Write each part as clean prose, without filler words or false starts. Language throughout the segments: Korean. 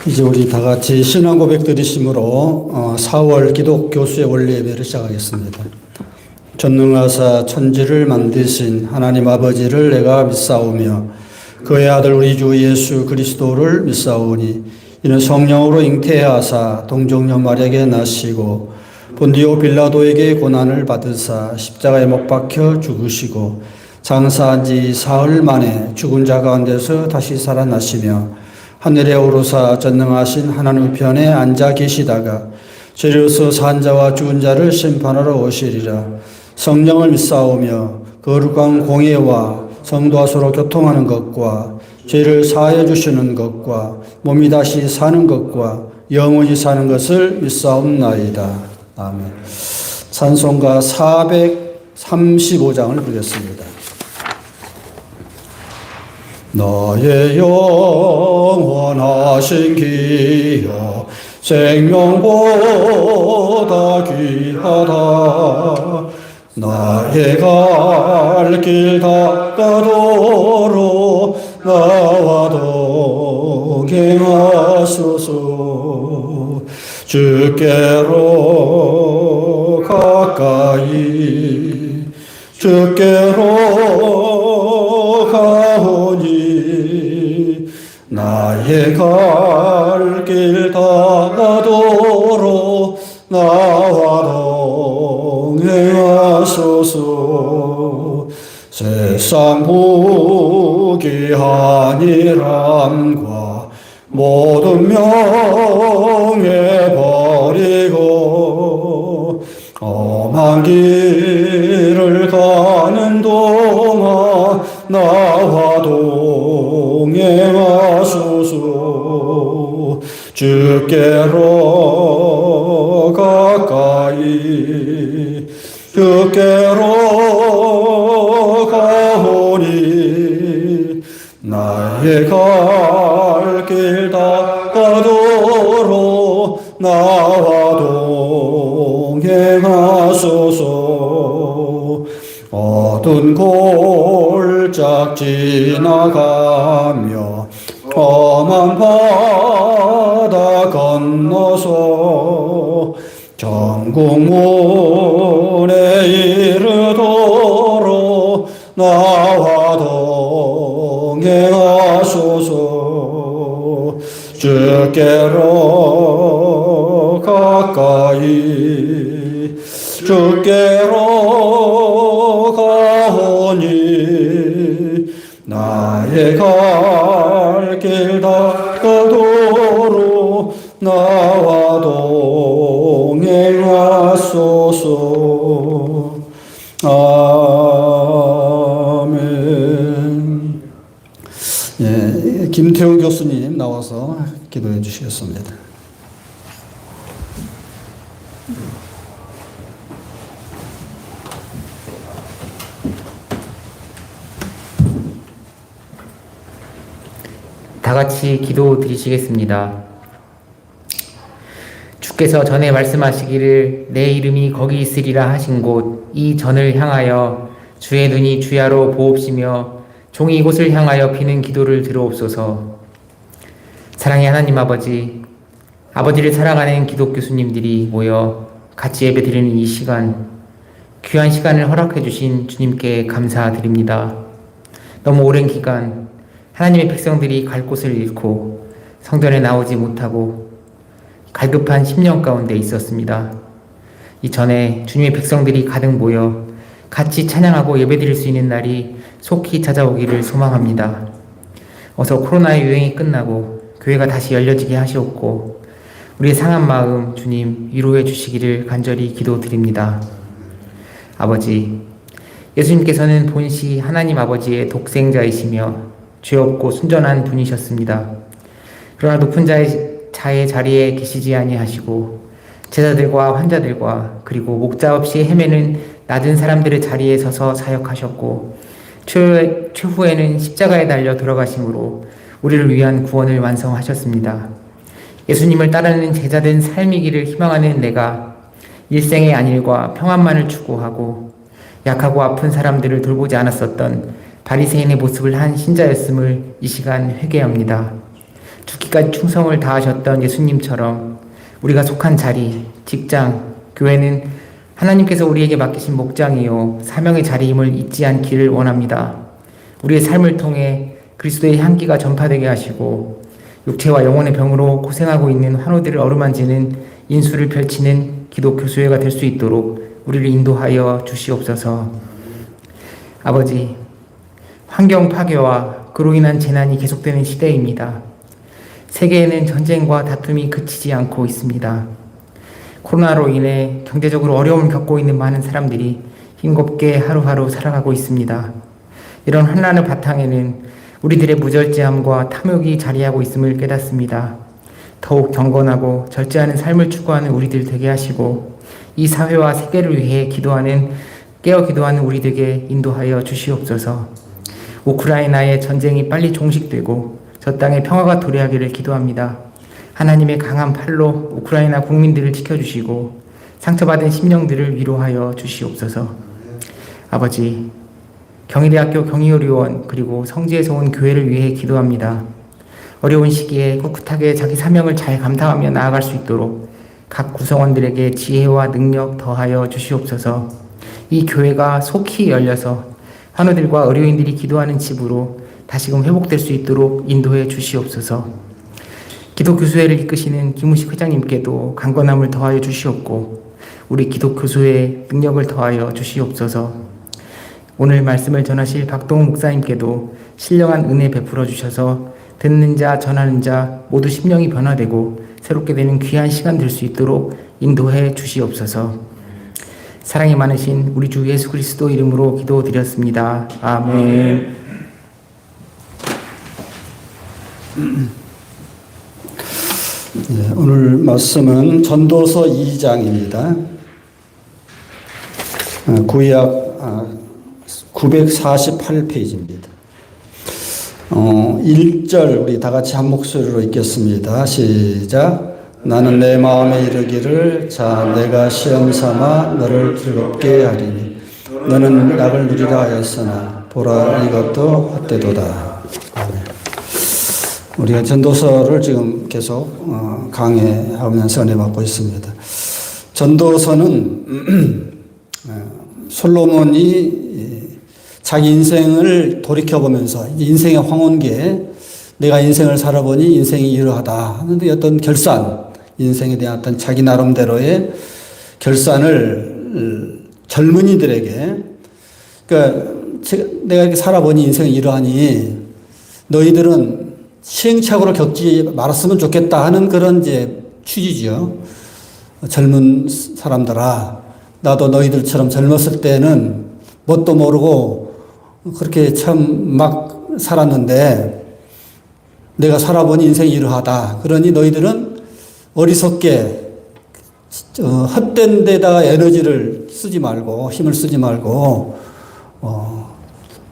이제 우리 다 같이 신앙 고백 드리심으로 4월 기독 교수의 원리 예배를 시작하겠습니다. 전능하사 천지를 만드신 하나님 아버지를 내가 믿사오며 그의 아들 우리 주 예수 그리스도를 믿사오니 이는 성령으로 잉태하사 동정녀 마리아에게 나시고 본디오 빌라도에게 고난을 받으사 십자가에 못 박혀 죽으시고 장사한 지 사흘 만에 죽은 자 가운데서 다시 살아나시며 하늘에 오르사 전능하신 하나님 편에 앉아 계시다가 죄로서 산 자와 죽은 자를 심판하러 오시리라. 성령을 믿사오며 거룩한 공예와 성도와 서로 교통하는 것과 죄를 사하여 주시는 것과 몸이 다시 사는 것과 영원히 사는 것을 믿사옵나이다. 아멘. 찬송가 435장을 부르겠습니다. 나의 영원하신 기여 생명보다 귀하다. 나의 갈 길 닦아도록 나와 동행하소서. 주께로 가까이 주께로 가오니 나의 갈 길 닦아도록 나와 동행하소서. 세상 부귀한이람과 모든 명예 버리고 험한 길을 가는 동안 나와 동행하소서. 주께로 가까이 주께로 가오니 나의 갈 길 닦아도록 나와 동행하소서. 어두운 골짝 지나가며 험한 바다 건너서 천국문에 이르도록 나와 동행하소서. 주께로 가까이 주께로 가오니 나의 갈 길 닦아도록 나와 동행하소서. 아멘. 예, 김태훈 교수님 나와서 기도해 주시겠습니다. 다 같이 기도 드리시겠습니다. 주께서 전에 말씀하시기를 내 이름이 거기 있으리라 하신 곳 이 전을 향하여 주의 눈이 주야로 보옵시며 종이 이곳을 향하여 비는 기도를 들어옵소서. 사랑의 하나님 아버지, 아버지를 사랑하는 기독 교수님들이 모여 같이 예배드리는 이 시간, 귀한 시간을 허락해 주신 주님께 감사드립니다. 너무 오랜 기간 하나님의 백성들이 갈 곳을 잃고 성전에 나오지 못하고 갈급한 10년 가운데 있었습니다. 이전에 주님의 백성들이 가득 모여 같이 찬양하고 예배드릴 수 있는 날이 속히 찾아오기를 소망합니다. 어서 코로나의 유행이 끝나고 교회가 다시 열려지게 하시옵고 우리의 상한 마음 주님 위로해 주시기를 간절히 기도드립니다. 아버지, 예수님께서는 본시 하나님 아버지의 독생자이시며 죄 없고 순전한 분이셨습니다. 그러나 높은 자의 자리에 계시지 아니하시고 제자들과 환자들과 그리고 목자 없이 헤매는 낮은 사람들의 자리에 서서 사역하셨고 최후에는 십자가에 달려 돌아가심으로 우리를 위한 구원을 완성하셨습니다. 예수님을 따르는 제자된 삶이기를 희망하는 내가 일생의 안일과 평안만을 추구하고 약하고 아픈 사람들을 돌보지 않았었던 바리새인의 모습을 한 신자였음을 이 시간 회개합니다. 죽기까지 충성을 다하셨던 예수님처럼 우리가 속한 자리, 직장, 교회는 하나님께서 우리에게 맡기신 목장이요 사명의 자리임을 잊지 않기를 원합니다. 우리의 삶을 통해 그리스도의 향기가 전파되게 하시고 육체와 영혼의 병으로 고생하고 있는 환우들을 어루만지는 인수를 펼치는 기독교 교회가 될 수 있도록 우리를 인도하여 주시옵소서. 아버지, 환경 파괴와 그로 인한 재난이 계속되는 시대입니다. 세계에는 전쟁과 다툼이 그치지 않고 있습니다. 코로나로 인해 경제적으로 어려움을 겪고 있는 많은 사람들이 힘겹게 하루하루 살아가고 있습니다. 이런 환난의 바탕에는 우리들의 무절제함과 탐욕이 자리하고 있음을 깨닫습니다. 더욱 경건하고 절제하는 삶을 추구하는 우리들 되게 하시고 이 사회와 세계를 위해 깨어 기도하는 우리들에게 인도하여 주시옵소서. 우크라이나의 전쟁이 빨리 종식되고 저 땅에 평화가 도래하기를 기도합니다. 하나님의 강한 팔로 우크라이나 국민들을 지켜주시고 상처받은 심령들을 위로하여 주시옵소서. 아버지, 경희대학교 경희의료원 그리고 성지에서 온 교회를 위해 기도합니다. 어려운 시기에 꿋꿋하게 자기 사명을 잘 감당하며 나아갈 수 있도록 각 구성원들에게 지혜와 능력 더하여 주시옵소서. 이 교회가 속히 열려서 환우들과 의료인들이 기도하는 집으로 다시금 회복될 수 있도록 인도해 주시옵소서. 기독교수회를 이끄시는 김우식 회장님께도 강건함을 더하여 주시옵고 우리 기독교수회에 능력을 더하여 주시옵소서. 오늘 말씀을 전하실 박동훈 목사님께도 신령한 은혜 베풀어 주셔서 듣는 자 전하는 자 모두 심령이 변화되고 새롭게 되는 귀한 시간 될 수 있도록 인도해 주시옵소서. 사랑이 많으신 우리 주 예수 그리스도 이름으로 기도드렸습니다. 아멘. 네, 오늘 말씀은 전도서 2장입니다. 구약 948페이지입니다. 1절 우리 다 같이 한 목소리로 읽겠습니다. 시작. 나는 내 마음에 이르기를 자 내가 시험 삼아 너를 즐겁게 하리니 너는 낙을 누리라 하였으나 보라 이것도 헛되도다. 우리가 전도서를 지금 계속 강해하면서 은혜 받고 있습니다. 전도서는 솔로몬이 자기 인생을 돌이켜보면서 인생의 황혼기에 내가 인생을 살아보니 인생이 이러하다 하는데 어떤 결산, 인생에 대한 어떤 자기 나름대로의 결산을 젊은이들에게 그러니까 내가 이렇게 살아보니 인생이 이러하니 너희들은 시행착오를 겪지 말았으면 좋겠다 하는 그런 이제 취지죠. 젊은 사람들아, 나도 너희들처럼 젊었을 때는 뭣도 모르고 그렇게 참 막 살았는데 내가 살아보니 인생이 이러하다. 그러니 너희들은 어리석게 헛된 데다가 에너지를 쓰지 말고 힘을 쓰지 말고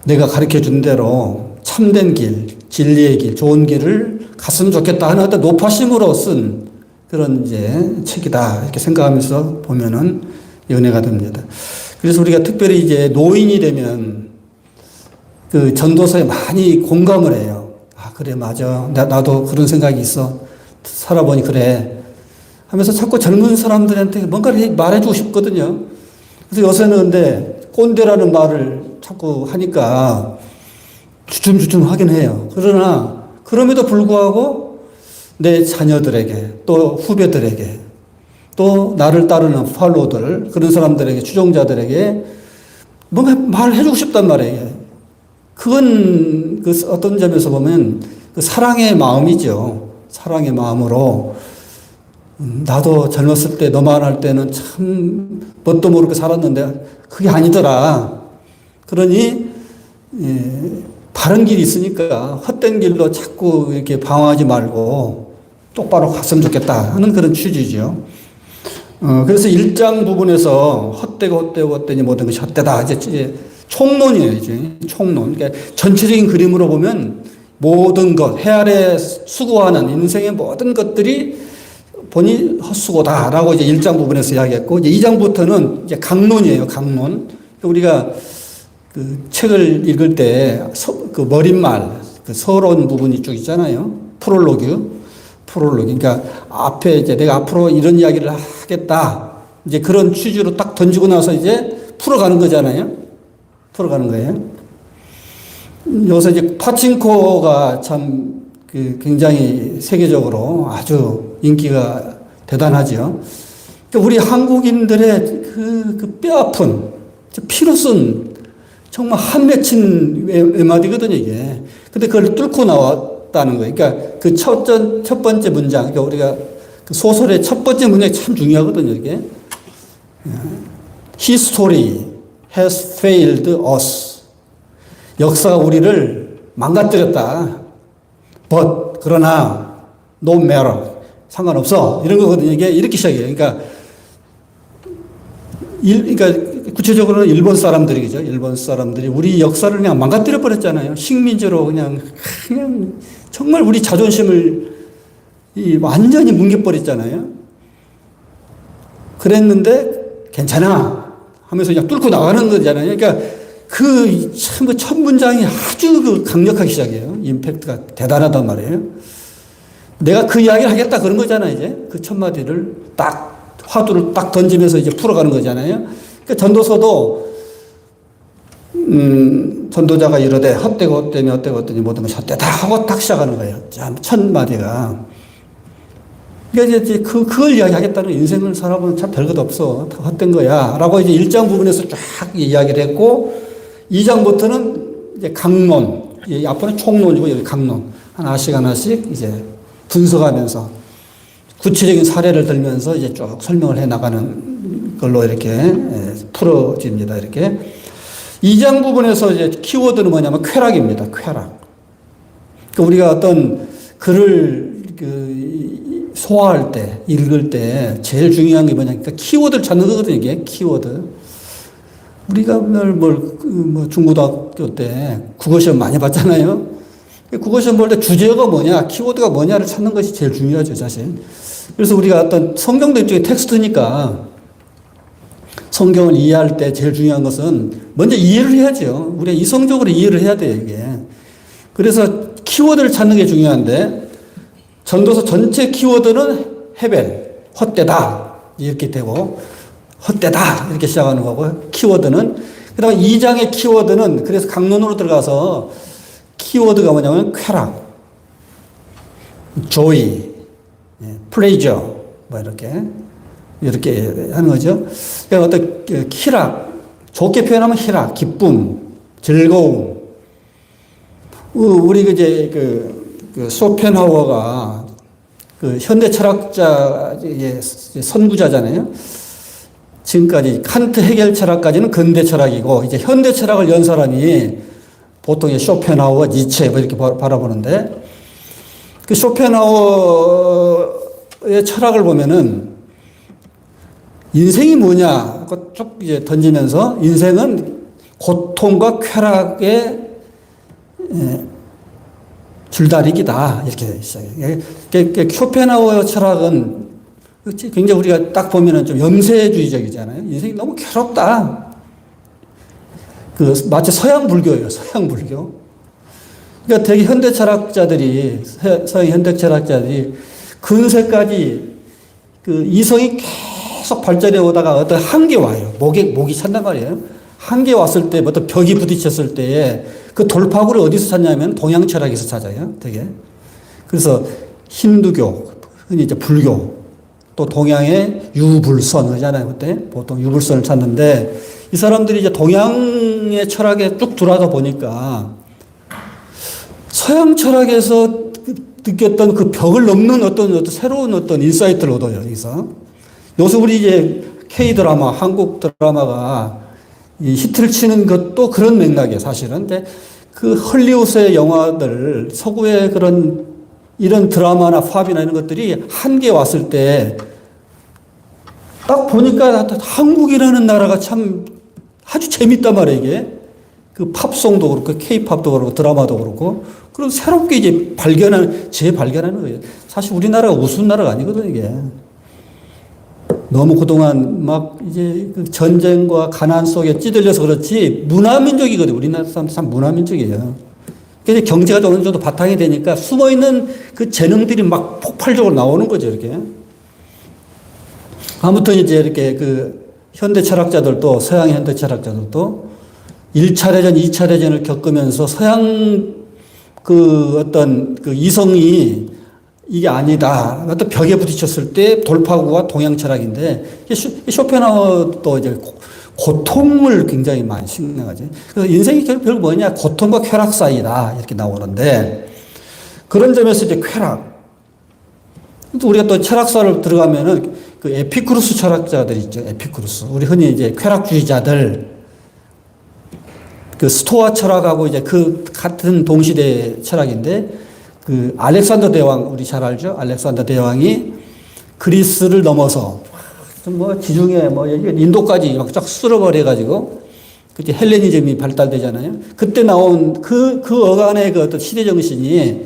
내가 가르쳐 준 대로 참된 길, 진리의 길, 좋은 길을 갔으면 좋겠다 하는 어떤 노파심으로 쓴 그런 이제 책이다. 이렇게 생각하면서 보면은 은혜가 됩니다. 그래서 우리가 특별히 이제 노인이 되면 그 전도서에 많이 공감을 해요. 아, 그래, 맞아. 나도 그런 생각이 있어. 살아보니 그래. 하면서 자꾸 젊은 사람들한테 뭔가를 말해주고 싶거든요. 그래서 요새는 근데 꼰대라는 말을 자꾸 하니까 주춤주춤 하긴 해요. 그러나 그럼에도 불구하고 내 자녀들에게 또 후배들에게 또 나를 따르는 팔로우들 그런 사람들에게 추종자들에게 뭔가 말을 해주고 싶단 말이에요. 그건 그 어떤 점에서 보면 그 사랑의 마음이죠. 사랑의 마음으로 나도 젊었을 때 너만 할 때는 참 뭣도 모르게 살았는데 그게 아니더라. 그러니 바른 길이 있으니까 헛된 길로 자꾸 이렇게 방황하지 말고 똑바로 갔으면 좋겠다 하는 그런 취지죠. 그래서 1장 부분에서 헛되니 모든 것이 헛되다. 이제 총론이에요. 이제 총론. 그러니까 전체적인 그림으로 보면 모든 것, 해 아래 수고하는 인생의 모든 것들이 보니 헛수고다라고 이제 1장 부분에서 이야기했고, 이제 2장부터는 이제 강론이에요. 강론. 우리가 그 책을 읽을 때 그 머릿말, 그 서론 부분이 쭉 있잖아요. 프롤로그. 그러니까 앞에 이제 내가 앞으로 이런 이야기를 하겠다. 이제 그런 취지로 딱 던지고 나서 이제 풀어가는 거잖아요. 풀어가는 거예요. 여기서 이제 파친코가 참 그 굉장히 세계적으로 아주 인기가 대단하죠. 그러니까 우리 한국인들의 그 뼈아픈, 피로 쓴 정말 한 맺힌 외마디거든요, 이게. 근데 그걸 뚫고 나왔다는 거예요. 그러니까 그 첫 번째 문장, 그러니까 우리가 그 소설의 첫 번째 문장이 참 중요하거든요, 이게. History has failed us. 역사가 우리를 망가뜨렸다. But, 그러나, no matter. 상관없어. 이런 거거든요. 이게 이렇게 시작해요. 그러니까 구체적으로는 일본 사람들이죠. 일본 사람들이 우리 역사를 그냥 망가뜨려 버렸잖아요. 식민지로 그냥 정말 우리 자존심을 완전히 뭉개버렸잖아요. 그랬는데 괜찮아 하면서 그냥 뚫고 나가는 거잖아요. 그러니까 첫 문장이 아주 강력하게 시작해요. 임팩트가 대단하단 말이에요. 내가 그 이야기를 하겠다 그런 거잖아요, 이제. 그 첫 마디를 딱, 화두를 딱 던지면서 이제 풀어가는 거잖아요. 그러니까 전도서도, 전도자가 이러되, 헛되니 모든 것이 헛되다 하고 딱 시작하는 거예요. 참, 첫 마디가. 그러니까 이제 그걸 이야기하겠다는 인생을 살아보면 참 별것 없어. 다 헛된 거야. 라고 이제 1장 부분에서 쫙 이야기를 했고, 2장부터는 이제 강론, 앞으로는 총론이고, 여기 강론. 하나씩 이제 분석하면서 구체적인 사례를 들면서 이제 쭉 설명을 해 나가는 걸로 이렇게 풀어집니다. 이렇게. 2장 부분에서 이제 키워드는 뭐냐면 쾌락입니다. 쾌락. 그러니까 우리가 어떤 글을 소화할 때, 읽을 때 제일 중요한 게 뭐냐. 그러니까 키워드를 찾는 거거든요. 이게 키워드. 우리가 중고등학교 때 국어시험 많이 봤잖아요. 국어시험 볼 때 주제어가 뭐냐, 키워드가 뭐냐를 찾는 것이 제일 중요하죠, 사실. 그래서 우리가 어떤 성경도 일종의 텍스트니까 성경을 이해할 때 제일 중요한 것은 먼저 이해를 해야죠. 우리가 이성적으로 이해를 해야 돼요, 이게. 그래서 키워드를 찾는 게 중요한데 전도서 전체 키워드는 헤벨, 헛되다 이렇게 되고 헛되다 이렇게 시작하는 거고 키워드는 그 다음에 2장의 키워드는 그래서 강론으로 들어가서 키워드가 뭐냐면 쾌락, joy, pleasure 뭐 이렇게 하는 거죠. 그러니까 어떤 희락, 좋게 표현하면 희락, 기쁨, 즐거움. 우리 이제 그 쇼펜하우어가 그 현대 철학자의 선구자잖아요. 지금까지 칸트 헤겔 철학까지는 근대 철학이고 이제 현대 철학을 연 사람이 보통 쇼펜하우어, 니체 뭐 이렇게 바라보는데 그 쇼펜하우어의 철학을 보면은 인생이 뭐냐 쭉 이제 던지면서 인생은 고통과 쾌락의 줄다리기다 이렇게 시작해요. 쇼펜하우어 철학은 굉장히 우리가 딱 보면은 좀 염세주의적이잖아요. 인생이 너무 괴롭다. 마치 서양 불교예요. 서양 불교. 그러니까 되게 현대 철학자들이 서양 현대 철학자들이 근세까지 그 이성이 계속 발전해 오다가 어떤 한계 와요. 목이 찬단 말이에요. 한계 왔을 때 어떤 벽이 부딪혔을 때에 그 돌파구를 어디서 찾냐면 동양 철학에서 찾아요. 되게. 그래서 힌두교, 흔히 이제 불교, 또 동양의 유불선 그러잖아요. 그때 보통 유불선을 찾는데 이 사람들이 이제 동양의 철학에 쭉 들어가다 보니까 서양 철학에서 느꼈던 그 벽을 넘는 어떤 새로운 어떤 인사이트를 얻어요. 여기서. 요새 우리 이제 K-드라마, 한국 드라마가 이 히트를 치는 것도 그런 맥락이에요, 사실은. 근데 그 헐리우드의 영화들, 서구의 이런 드라마나 팝이나 이런 것들이 한계에 왔을 때 딱 보니까 한국이라는 나라가 참 아주 재밌단 말이에요, 이게. 그 팝송도 그렇고, K-팝도 그렇고, 드라마도 그렇고. 그럼 새롭게 이제 재발견하는 거예요. 사실 우리나라가 우스운 나라가 아니거든요, 이게. 너무 그동안 막 이제 그 전쟁과 가난 속에 찌들려서 그렇지 문화민족이거든요. 우리나라 사람들 참 문화민족이에요. 그래서 경제가 어느 정도 바탕이 되니까 숨어있는 그 재능들이 막 폭발적으로 나오는 거죠, 이렇게. 아무튼 이제 이렇게 그 현대 철학자들도, 서양 현대 철학자들도 1차 대전, 2차 대전을 겪으면서 서양 그 어떤 그 이성이 이게 아니다. 어떤 벽에 부딪혔을 때 돌파구가 동양 철학인데, 쇼펜하우어도 이제 고통을 굉장히 많이 생각하죠. 그래서 인생이 결국 뭐냐? 고통과 쾌락 사이다. 이렇게 나오는데, 그런 점에서 이제 쾌락. 또 우리가 또 철학사를 들어가면은 그 에피쿠루스 철학자들 있죠. 에피쿠루스. 우리 흔히 이제 쾌락주의자들. 그 스토아 철학하고 이제 그 같은 동시대 철학인데, 그 알렉산더 대왕 우리 잘 알죠? 알렉산더 대왕이 그리스를 넘어서 뭐 지중해 뭐 인도까지 막 쫙 쓸어버려 가지고 그때 헬레니즘이 발달되잖아요. 그때 나온 그 어간의 그 어떤 시대 정신이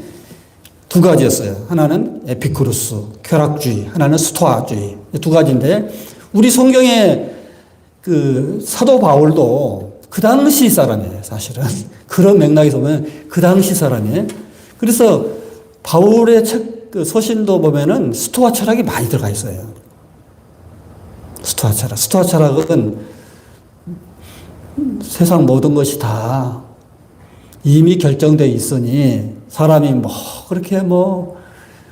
두 가지였어요. 하나는 에피쿠루스 쾌락주의, 하나는 스토아주의. 두 가지인데 우리 성경에 그 사도 바울도 그 당시 사람이에요, 사실은. 그런 맥락에서 보면 그 당시 사람이에요. 그래서 바울의 책, 그 서신도 보면은 스토아 철학이 많이 들어가 있어요. 스토아 철학. 스토아 철학은 세상 모든 것이 다 이미 결정되어 있으니 사람이 뭐 그렇게 뭐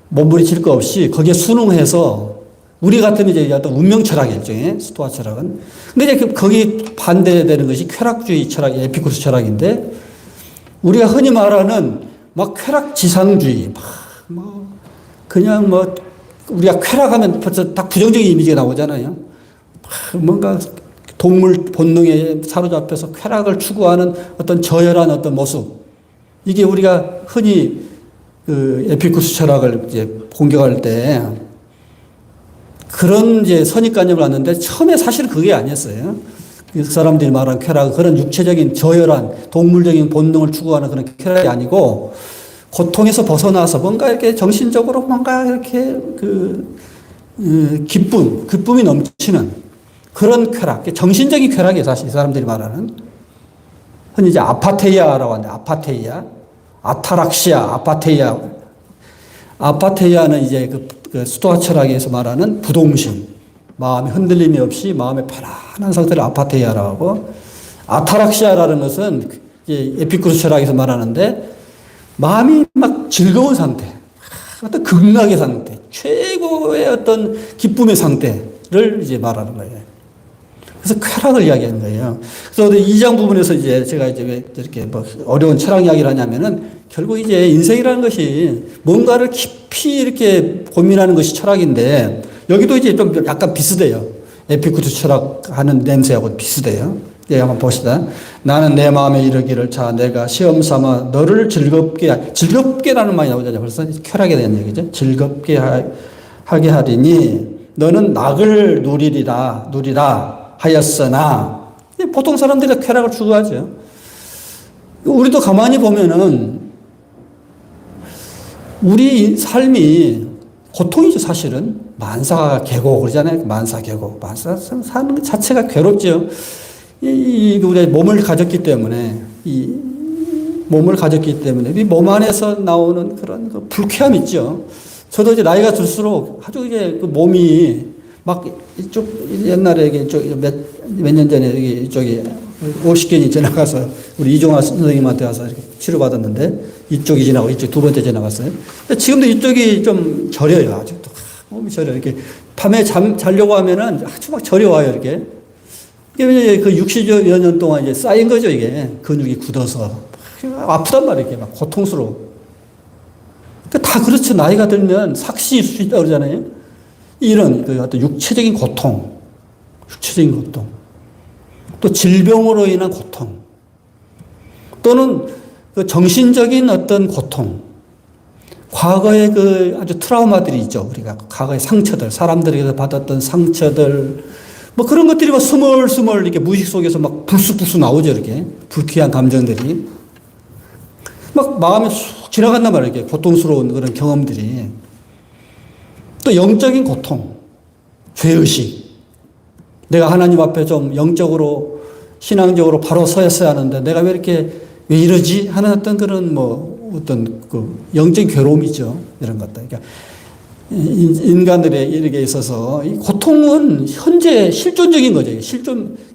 몸부림칠 거 없이 거기에 순응해서 우리 같으면 이제 어떤 운명 철학이죠. 스토아 철학은. 근데 이제 거기 반대되는 것이 쾌락주의 철학, 에피쿠스 철학인데 우리가 흔히 말하는 막 쾌락지상주의, 뭐 그냥 뭐 우리가 쾌락하면 벌써 딱 부정적인 이미지가 나오잖아요. 뭔가 동물 본능에 사로잡혀서 쾌락을 추구하는 어떤 저열한 어떤 모습. 이게 우리가 흔히 그 에피쿠스 철학을 이제 공격할 때 그런 이제 선입관념을 갖는데 처음에 사실 그게 아니었어요. 그 사람들이 말하는 쾌락은 그런 육체적인 저열한 동물적인 본능을 추구하는 그런 쾌락이 아니고 고통에서 벗어나서 뭔가 이렇게 정신적으로 뭔가 이렇게 기쁨이 넘치는 그런 쾌락, 정신적인 쾌락이에요, 사실 이 사람들이 말하는. 흔히 이제 아파테이아라고 하는데, 아파테이아, 아타락시아, 아파테이아. 아파테이아는 이제 그 스토아 철학에서 말하는 부동심. 마음의 흔들림이 없이 마음의 편안한 상태를 아파테이아라고 하고, 아타락시아라는 것은 이제 에피쿠스 철학에서 말하는데 마음이 막 즐거운 상태, 어떤 극락의 상태, 최고의 어떤 기쁨의 상태를 이제 말하는 거예요. 그래서 쾌락을 이야기하는 거예요. 그래서 2장 부분에서 이제 제가 이제 왜 이렇게 뭐 어려운 철학 이야기를 하냐면은 결국 이제 인생이라는 것이 뭔가를 깊이 이렇게 고민하는 것이 철학인데 여기도 이제 좀 약간 비슷해요. 에피쿠스 철학하는 냄새하고 비슷해요. 예, 한번 봅시다. 나는 내 마음에 이르기를 자 내가 시험 삼아 너를 즐겁게라는 말이 나오잖아요. 벌써 쾌락에 대한 얘기죠. 즐겁게 하게 하리니 너는 낙을 누리라 하였으나 보통 사람들이 쾌락을 추구하죠. 우리도 가만히 보면은 우리 삶이 고통이죠, 사실은. 만사계고 그러잖아요. 만사계고. 만사 사는 것 자체가 괴롭죠. 우리 몸을 가졌기 때문에, 이 몸 안에서 나오는 그런 그 불쾌함 있죠. 저도 이제 나이가 들수록 아주 이제 그 몸이 막 이쪽, 옛날에 이쪽 몇 년 전에 이쪽이 50견이 지나가서 우리 이종화 선생님한테 가서 이렇게 치료받았는데 이쪽이 지나고 이쪽 두 번째 지나갔어요. 지금도 이쪽이 좀 저려요. 아직도. 몸이 저려요. 이렇게 밤에 자려고 하면은 아주 막 저려와요. 이렇게. 이게 그 60여 년 동안 이제 쌓인 거죠. 이게 근육이 굳어서. 아프단 말이에요. 이게 막 고통스러워. 다 그렇죠. 나이가 들면 삭신일 수 있다고 그러잖아요. 이런 그 어떤 육체적인 고통. 또 질병으로 인한 고통. 또는 그 정신적인 어떤 고통. 과거의 그 아주 트라우마들이 있죠. 우리가 과거의 상처들, 사람들에게서 받았던 상처들, 뭐 그런 것들이 막 스멀스멀 이렇게 무의식 속에서 막 불쑥불쑥 나오죠. 이렇게. 불쾌한 감정들이. 막 마음에 쑥 지나간단 말이에요. 이렇게 고통스러운 그런 경험들이. 또 영적인 고통, 죄의식. 내가 하나님 앞에 좀 영적으로, 신앙적으로 바로 서였어야 하는데 내가 왜 이러지? 하는 어떤 그런 어떤 그 영적인 괴로움이죠. 이런 것들. 그러니까 인간들의 일에 있어서 이 고통은 현재 실존적인 거죠.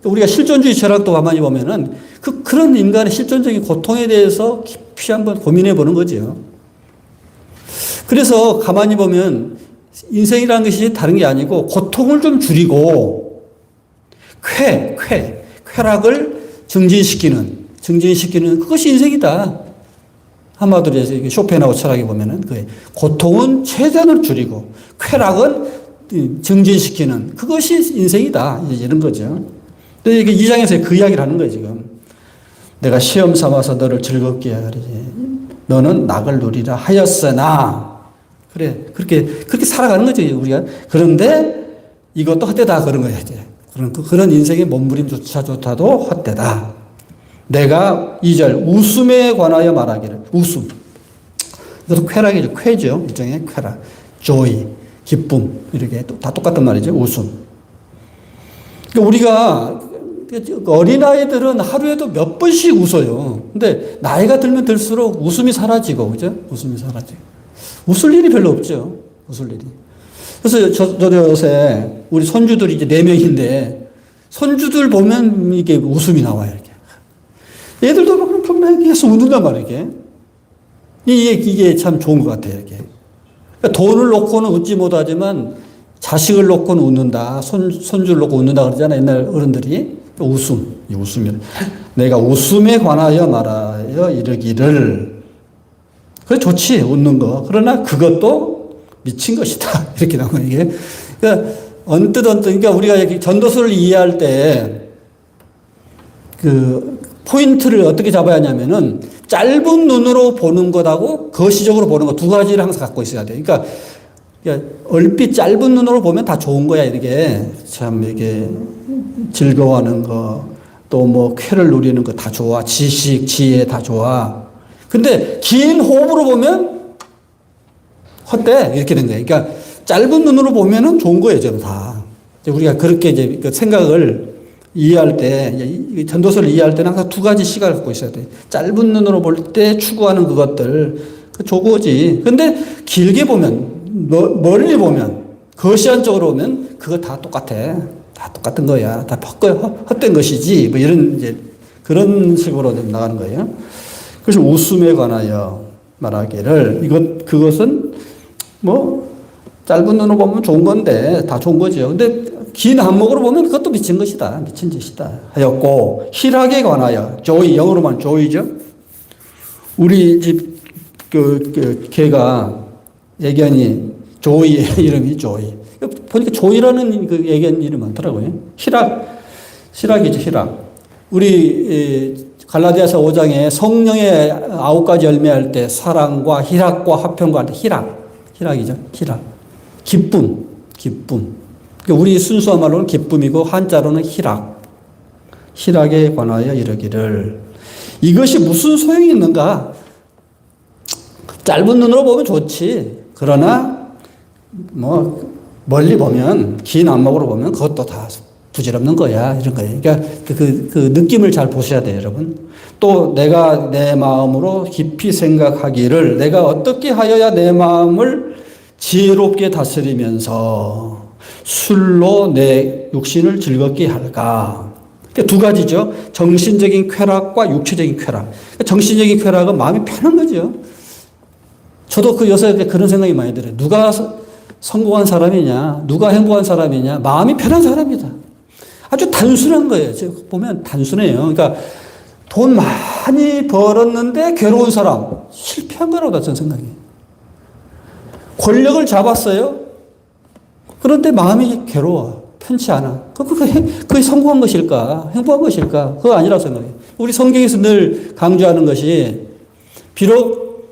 우리가 실존주의 철학도 가만히 보면은 그런 인간의 실존적인 고통에 대해서 깊이 한번 고민해 보는 거죠. 그래서 가만히 보면 인생이라는 것이 다른 게 아니고 고통을 좀 줄이고 쾌락을 증진시키는 그것이 인생이다. 한마디로 해서 쇼펜하우 철학에 보면은 고통은 최대한으로 줄이고 쾌락은 증진시키는 그것이 인생이다. 이런 거죠. 근데 이게 2장에서 그 이야기를 하는 거예요, 지금. 내가 시험 삼아서 너를 즐겁게 하리지. 너는 낙을 누리라 하였으나. 그래. 그렇게 살아가는 거죠, 우리가. 그런데 이것도 헛되다. 그런 거예요, 이제. 그런 인생의 몸부림조차도 헛되다. 내가 2절 웃음에 관하여 말하기를. 웃음. 이것도 쾌락이죠. 쾌죠. 일종의 쾌락. joy. 기쁨. 이렇게 다 똑같단 말이죠. 웃음. 그러니까 우리가 어린아이들은 하루에도 몇 번씩 웃어요. 근데 나이가 들면 들수록 웃음이 사라지고, 그죠? 웃음이 사라지고. 웃을 일이 별로 없죠. 웃을 일이. 그래서 저도 요새 우리 손주들이 이제 4명인데 손주들 보면 이게 웃음이 나와요. 이렇게. 애들도 분명히 계속 웃는단 말이에요. 이게 참 좋은 것 같아요. 이렇게. 그러니까 돈을 놓고는 웃지 못하지만 자식을 놓고는 웃는다. 손주를 놓고 웃는다 그러잖아요. 옛날 어른들이. 웃음이. 내가 웃음에 관하여 말하여 이르기를. 그래, 좋지. 웃는 거. 그러나 그것도 미친 것이다. 이렇게 나온 거예요. 이게. 그러니까 언뜻. 그러니까 우리가 전도서를 이해할 때 포인트를 어떻게 잡아야 하냐면은 짧은 눈으로 보는 것하고 거시적으로 보는 것 두 가지를 항상 갖고 있어야 돼요. 그러니까 얼핏 짧은 눈으로 보면 다 좋은 거야. 이게 참 이게 즐거워하는 거, 또 쾌를 누리는 거 다 좋아. 지식, 지혜 다 좋아. 근데 긴 호흡으로 보면 헛돼. 이렇게 된 거예요. 그러니까 짧은 눈으로 보면은 좋은 거예요. 좀 다. 우리가 그렇게 이제 생각을 이해할 때, 전도서를 이해할 때는 항상 두 가지 시각을 갖고 있어야 돼. 짧은 눈으로 볼 때 추구하는 그것들, 좋고지. 근데 길게 보면, 멀리 보면, 거시안적으로 보면, 그거 다 똑같아. 다 똑같은 거야. 다 헛된 것이지. 이런, 이제, 그런 식으로 나가는 거예요. 그래서 웃음에 관하여 말하기를, 그것은 짧은 눈으로 보면 좋은 건데, 다 좋은 거죠. 근데, 긴 안목으로 보면 그것도 미친 것이다. 미친 짓이다. 하였고, 희락에 관하여, joy, 영어로만 joy죠. 우리 집, 개가, 애견이, joy의 이름이 joy. 보니까 joy라는 애견 이름이 많더라고요. 희락이죠, 희락. 우리, 갈라디아서 5장에 성령의 9가지 열매할 때 사랑과 희락과 화평과 할 때 희락이죠. 희락. 기쁨. 우리 순수한 말로는 기쁨이고 한자로는 희락에 관하여 이르기를. 이것이 무슨 소용이 있는가? 짧은 눈으로 보면 좋지. 그러나 멀리 보면, 긴 안목으로 보면 그것도 다 부질없는 거야. 이런 거예요. 그러니까 그 느낌을 잘 보셔야 돼요, 여러분. 또 내가 내 마음으로 깊이 생각하기를, 내가 어떻게 하여야 내 마음을 지혜롭게 다스리면서 술로 내 육신을 즐겁게 할까? 두 가지죠. 정신적인 쾌락과 육체적인 쾌락. 정신적인 쾌락은 마음이 편한 거죠. 저도 요새 그런 생각이 많이 들어요. 누가 성공한 사람이냐, 누가 행복한 사람이냐, 마음이 편한 사람이다. 아주 단순한 거예요. 보면 단순해요. 그러니까 돈 많이 벌었는데 괴로운 사람, 실패한 거라고 저는 생각해요. 권력을 잡았어요. 그런데 마음이 괴로워. 편치 않아. 그게 성공한 것일까? 행복한 것일까? 그거 아니라고 생각해요. 우리 성경에서 늘 강조하는 것이, 비록,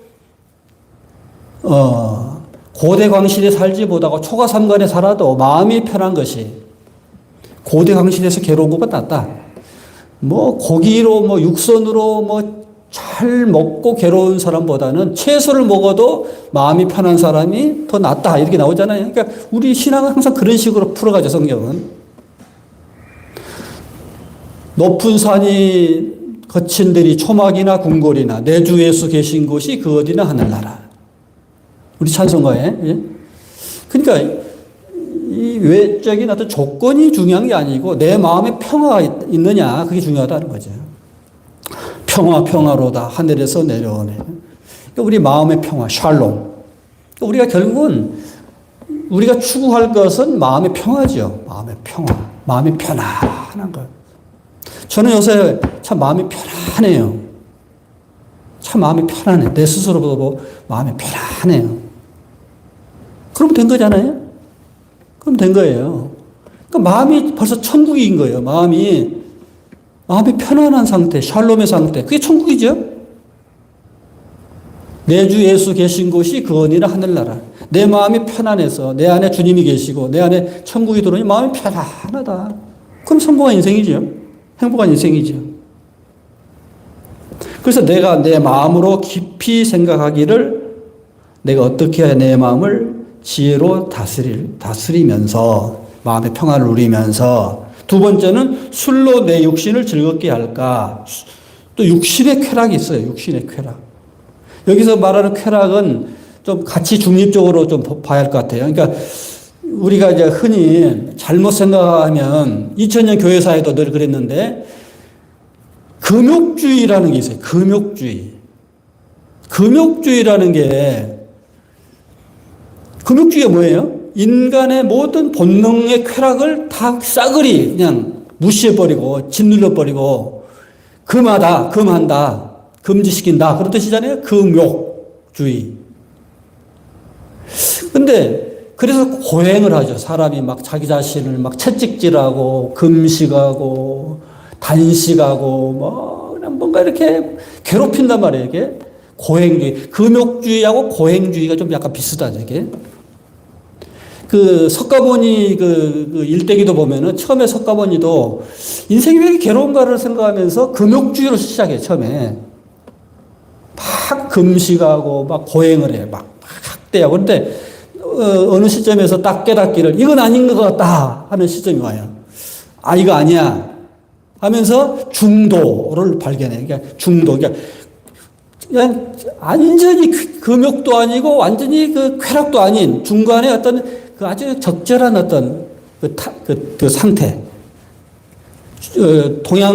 고대 광실에 살지 못하고 초가삼간에 살아도 마음이 편한 것이, 고대 광실에서 괴로운 것보다 낫다. 고기로, 육선으로, 잘 먹고 괴로운 사람보다는 채소를 먹어도 마음이 편한 사람이 더 낫다. 이렇게 나오잖아요. 그러니까 우리 신앙은 항상 그런 식으로 풀어가죠, 성경은. 높은 산이 거친 들이 초막이나 궁궐이나 내 주 예수 계신 곳이 그 어디나 하늘나라. 우리 찬송가에. 예? 그러니까 이 외적인 어떤 조건이 중요한 게 아니고 내 마음에 평화가 있느냐 그게 중요하다는 거죠. 평화로다 하늘에서 내려오네. 그러니까 우리 마음의 평화, 샬롬. 그러니까 우리가 결국은 우리가 추구할 것은 마음의 평화죠. 마음의 평화, 마음이 편안한 것. 저는 요새 참 마음이 편안해요. 참 마음이 편안해. 내 스스로도 마음이 편안해요. 그럼 된 거잖아요? 그럼 된 거예요. 그러니까 마음이 벌써 천국인 거예요. 마음이 편안한 상태, 샬롬의 상태. 그게 천국이죠? 내 주 예수 계신 곳이 그 어디나 하늘나라. 내 마음이 편안해서 내 안에 주님이 계시고 내 안에 천국이 들어오니 마음이 편안하다. 그럼 성공한 인생이죠. 행복한 인생이죠. 그래서 내가 내 마음으로 깊이 생각하기를 내가 어떻게 해야 내 마음을 지혜로 다스리면서 마음의 평안을 누리면서 두 번째는 술로 내 육신을 즐겁게 할까. 또 육신의 쾌락이 있어요. 육신의 쾌락. 여기서 말하는 쾌락은 좀 같이 중립적으로 좀 봐야 할 것 같아요. 그러니까 우리가 이제 흔히 잘못 생각하면 2000년 교회사에도 늘 그랬는데 금욕주의라는 게 있어요. 금욕주의라는 게 금욕주의가 뭐예요? 인간의 모든 본능의 쾌락을 다 싸그리 그냥 무시해버리고 짓눌러버리고 금한다, 금지시킨다 그런 뜻이잖아요. 금욕주의. 근데 그래서 고행을 하죠. 사람이 막 자기 자신을 막 채찍질하고 금식하고 단식하고 뭐 그냥 뭔가 이렇게 괴롭힌단 말이에요. 이게 고행주의, 금욕주의하고 고행주의가 좀 약간 비슷하죠. 이게. 그 석가모니 그 일대기도 보면은 처음에 석가모니도 인생이 왜 이렇게 괴로운가를 생각하면서 금욕주의로 시작해 처음에 막 금식하고 막 고행을 해 막 학대하고 그런데 어느 시점에서 딱 깨닫기를 이건 아닌 것 같다 하는 시점이 와요. 아 이거 아니야 하면서 중도를 발견해. 그러니까 중도 그러니까 그냥 완전히 금욕도 아니고 완전히 그 쾌락도 아닌 중간에 어떤 그 아주 적절한 어떤 그 상태. 동양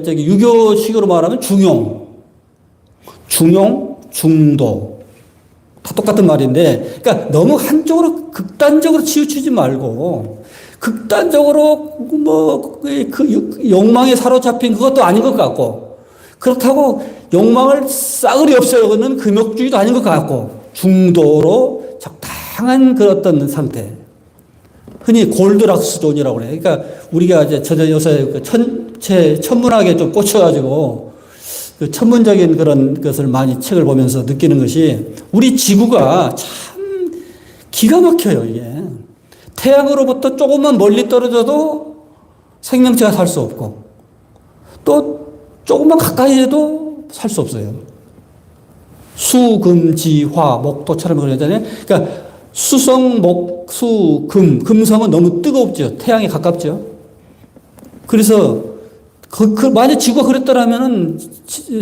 유교식으로 말하면 중용, 중도 다 똑같은 말인데, 그러니까 너무 한쪽으로 극단적으로 치우치지 말고 극단적으로 뭐 그 욕망에 사로잡힌 그것도 아닌 것 같고 그렇다고 욕망을 싸그리 없애려는 금욕주의도 아닌 것 같고 중도로 적당한 그 어떤 상태. 흔히 골드락스 존이라고 그래요. 그러니까 우리가 이제 요새 그 천문학에 좀 꽂혀가지고 그 천문적인 그런 것을 많이 책을 보면서 느끼는 것이 우리 지구가 참 기가 막혀요, 이게. 태양으로부터 조금만 멀리 떨어져도 생명체가 살 수 없고 또 조금만 가까이 해도 살 수 없어요. 수, 금, 지, 화, 목, 토처럼 그러잖아요. 그러니까 수성, 목, 수, 금, 금성은 너무 뜨겁죠. 태양에 가깝죠. 그래서 만약 지구가 그랬더라면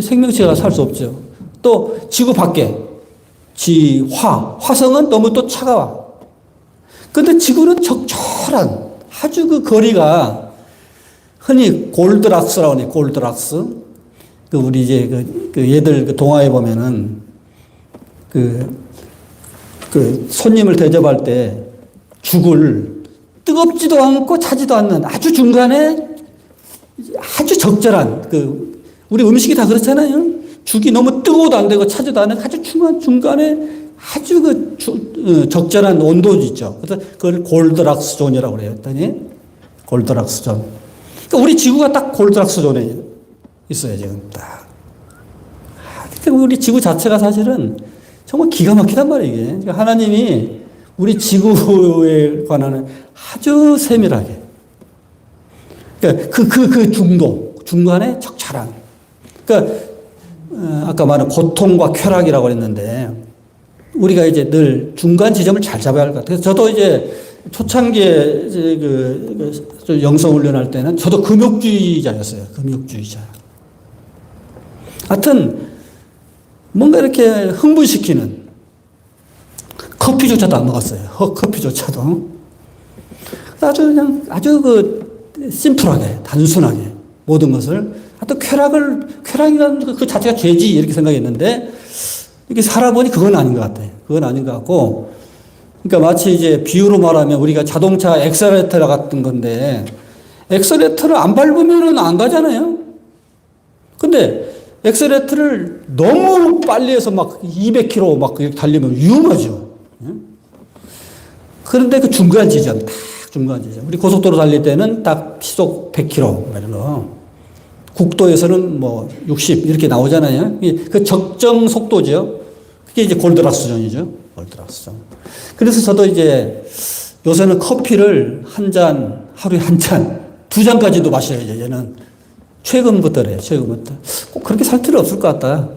생명체가 살 수 없죠. 또 지구 밖에 지, 화성은 너무 또 차가워. 근데 지구는 적절한 아주 그 거리가 흔히 골드락스라고 해요. 골드락스. 그 우리 이제 그 얘들 그 동화에 보면은 그 손님을 대접할 때 죽을 뜨겁지도 않고 차지도 않는 아주 중간에 아주 적절한 우리 음식이 다 그렇잖아요. 죽이 너무 뜨거워도 안 되고 차지도 않은 아주 중간에 아주 적절한 온도 있죠. 그래서 그걸 골드락스 존이라고 그래요. 했더니 골드락스 존. 그러니까 우리 지구가 딱 골드락스 존에 있어요, 지금 딱. 그러니까 우리 지구 자체가 사실은 정말 기가 막히단 말이에요, 이게. 그러니까 하나님이 우리 지구에 관한 아주 세밀하게. 그러니까 그 중간에 적절한. 그러니까, 아까 말한 고통과 쾌락이라고 했는데, 우리가 이제 늘 중간 지점을 잘 잡아야 할 것 같아요. 저도 이제 초창기에 이제 좀 영성 훈련할 때는 저도 금욕주의자였어요. 금욕주의자. 하여튼 뭔가 이렇게 흥분시키는 커피조차도 안 먹었어요. 커피조차도. 아주 그냥 심플하게, 단순하게 모든 것을. 하여튼 쾌락이라는 그 자체가 죄지 이렇게 생각했는데 이렇게 살아보니 그건 아닌 것 같아요. 그건 아닌 것 같고. 그러니까 마치 이제 비유로 말하면 우리가 자동차 엑셀레이터 같은 건데 엑셀레이터를 안 밟으면 안 가잖아요. 근데 엑셀레이터를 너무 빨리 해서 막 200km 막 달리면 위험하죠. 그런데 그 중간 지점, 딱 중간 지점. 우리 고속도로 달릴 때는 딱 시속 100km 이런 거. 국도에서는 뭐 60 이렇게 나오잖아요. 그 적정 속도죠. 그게 이제 골드락스 존이죠. 골드락스 존. 그래서 저도 이제 요새는 커피를 한 잔, 하루에 한 잔, 두 잔까지도 마셔야죠. 얘는 최근부터래요. 최근부터. 꼭 그렇게 살 필요 없을 것 같다.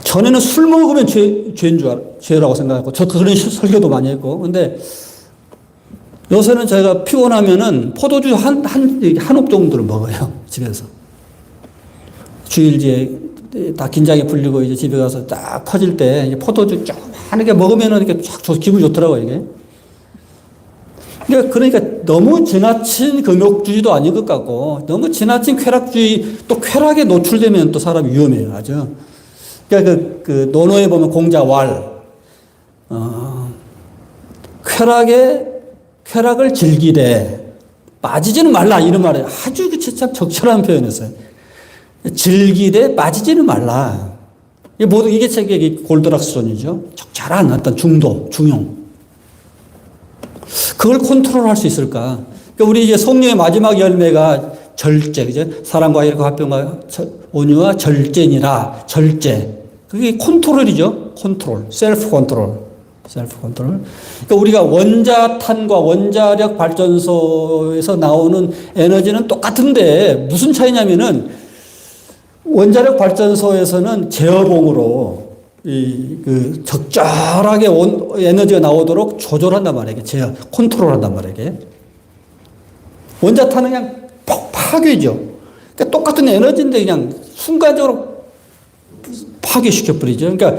전에는 술 먹으면 죄인 죄라고 생각했고, 저 그런 설교도 많이 했고, 근데 요새는 제가 피곤하면은 포도주 한 옵 정도를 먹어요. 집에서. 주일지에 다 긴장이 풀리고 이제 집에 가서 딱 퍼질 때 포도주 조그맣게 먹으면은 이렇게 쫙 기분이 좋더라고요, 이게. 그러니까 너무 지나친 금욕주의도 아닌 것 같고, 너무 지나친 쾌락주의, 또 쾌락에 노출되면 또 사람이 위험해요, 아주. 그러니까 그 논어에 보면 공자왈, 쾌락을 즐기되 빠지지는 말라 이런 말이에요. 아주 참 적절한 표현이었어요. 즐기되 빠지지는 말라. 이게 책의 골드락스존이죠. 적절한 어떤 중도, 중용. 그걸 컨트롤할 수 있을까? 그러니까 우리 이제 성령의 마지막 열매가 절제, 그죠? 사랑과 이렇게 화평과 온유와 절제니라, 절제. 그게 컨트롤이죠. 컨트롤, 셀프 컨트롤. 셀프 컨트롤. 그러니까 우리가 원자탄과 원자력 발전소에서 나오는 에너지는 똑같은데 무슨 차이냐면은 원자력 발전소에서는 제어봉으로 적절하게 에너지가 나오도록 조절한단 말이에요. 컨트롤한단 말이에요. 원자탄은 그냥 폭 파괴죠. 그러니까 똑같은 에너지인데 그냥 순간적으로 파괴시켜버리죠. 그러니까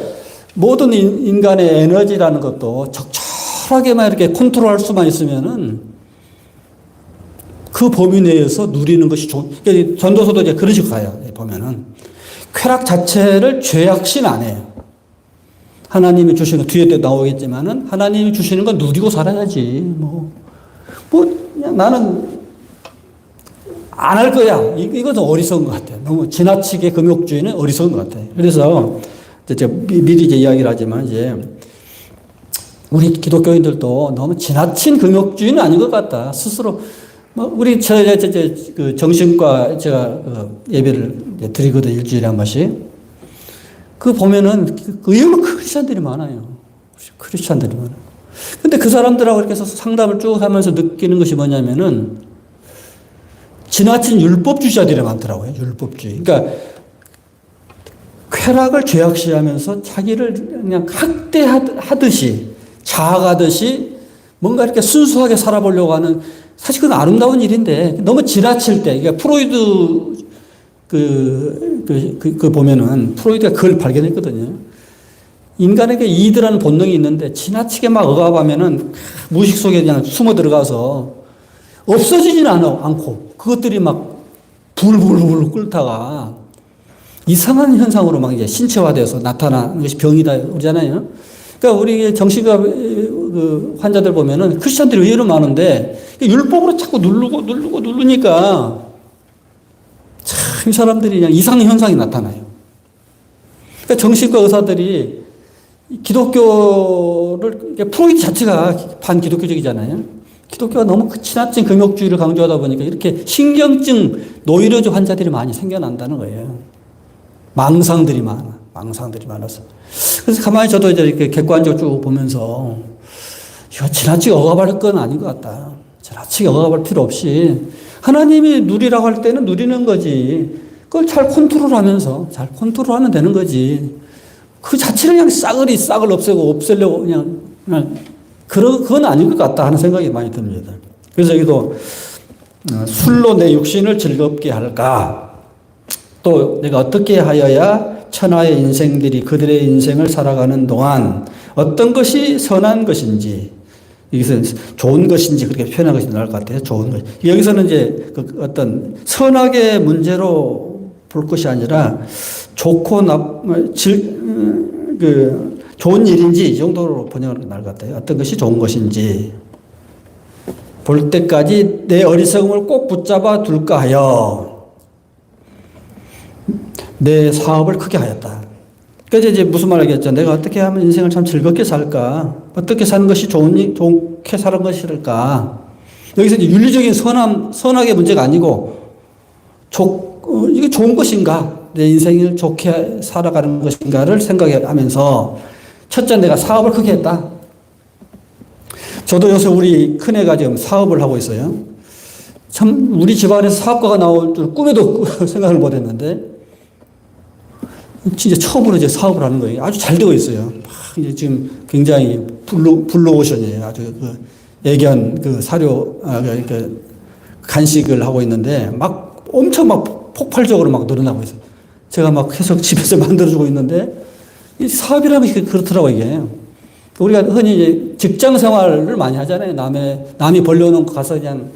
모든 인간의 에너지라는 것도 적절하게만 이렇게 컨트롤할 수만 있으면은 그 범위 내에서 누리는 것이 그러니까 전도서도 이제 그런 식으로 가요. 보면은. 쾌락 자체를 죄악신 안 해요. 하나님이 주시는 거 뒤에 또 나오겠지만은 하나님이 주시는 건 누리고 살아야지. 그냥 나는 안 할 거야. 이것은 어리석은 것 같아요. 너무 지나치게 금욕주의는 어리석은 것 같아요. 그래서 제가 미리 이제 이야기를 하지만 이제 우리 기독교인들도 너무 지나친 금욕주의는 아닌 것 같다. 스스로 우리 그 정신과 제가 예배를 드리거든 일주일에 한 번씩. 그 보면은 의외로 크리스찬들이 많아요. 크리스찬들이 많아요. 근데 그 사람들하고 이렇게 해서 상담을 쭉 하면서 느끼는 것이 뭐냐면은 지나친 율법주의자들이 많더라고요. 율법주의. 그러니까 쾌락을 죄악시하면서 자기를 그냥 학대하듯이 자학하듯이 뭔가 이렇게 순수하게 살아보려고 하는 사실 그건 아름다운 일인데 너무 지나칠 때 그러니까 프로이드 보면은 프로이드가 그걸 발견했거든요. 인간에게 이익이라는 본능이 있는데 지나치게 막 억압하면은 무의식 속에 그냥 숨어 들어가서 없어지지는 않고 그것들이 막 불불불 끓다가 이상한 현상으로 막 이제 신체화돼서 나타나는 것이 병이다 그러잖아요. 그러니까 우리 정신과 환자들 보면은 크리스천들이 의외로 많은데 율법으로 자꾸 누르니까 참 이 사람들이 그냥 이상 현상이 나타나요. 그러니까 정신과 의사들이 기독교를 프로이드 자체가 반기독교적이잖아요. 기독교가 너무 지나친 금욕주의를 강조하다 보니까 이렇게 신경증 노이로제 환자들이 많이 생겨난다는 거예요. 망상들이 많아서. 그래서 가만히 저도 이제 이렇게 객관적으로 쭉 보면서 이거 지나치게 억압할 건 아닌 것 같다. 지나치게 억압할 필요 없이 하나님이 누리라고 할 때는 누리는 거지. 그걸 잘 컨트롤하면서 잘 컨트롤하면 되는 거지. 그 자체를 그냥 싹을 없애고 없애려고 그냥 그건 아닌 것 같다 하는 생각이 많이 듭니다. 그래서 여기도 술로 내 육신을 즐겁게 할까? 또 내가 어떻게 하여야 천하의 인생들이 그들의 인생을 살아가는 동안 어떤 것이 선한 것인지, 여기서 좋은 것인지 그렇게 표현한 것이 나을 것 같아요. 좋은 것. 여기서는 이제 그 어떤 선악의 문제로 볼 것이 아니라 좋고 좋은 일인지 이 정도로 번역하는 게 나을 것 같아요. 어떤 것이 좋은 것인지 볼 때까지 내 어리석음을 꼭 붙잡아 둘까 하여 내 사업을 크게 하였다. 그래서 이제 무슨 말 하겠죠? 내가 어떻게 하면 인생을 참 즐겁게 살까? 어떻게 사는 것이 좋게 사는 것일까? 여기서 이제 윤리적인 선악의 문제가 아니고, 이게 좋은 것인가? 내 인생을 좋게 살아가는 것인가를 생각하면서, 첫째, 내가 사업을 크게 했다. 저도 요새 우리 큰애가 지금 사업을 하고 있어요. 참, 우리 집안에서 사업가가 나올 줄 꿈에도 생각을 못 했는데, 진짜 처음으로 이제 사업을 하는 거예요. 아주 잘 되고 있어요. 이제 지금 굉장히 블루오션이에요. 아주 애견 사료, 간식을 하고 있는데 막 엄청 막 폭발적으로 막 늘어나고 있어요. 제가 막 계속 집에서 만들어주고 있는데 이 사업이라면 그렇더라고요, 이게. 우리가 흔히 이제 직장 생활을 많이 하잖아요. 남이 벌려놓은 거 가서 그냥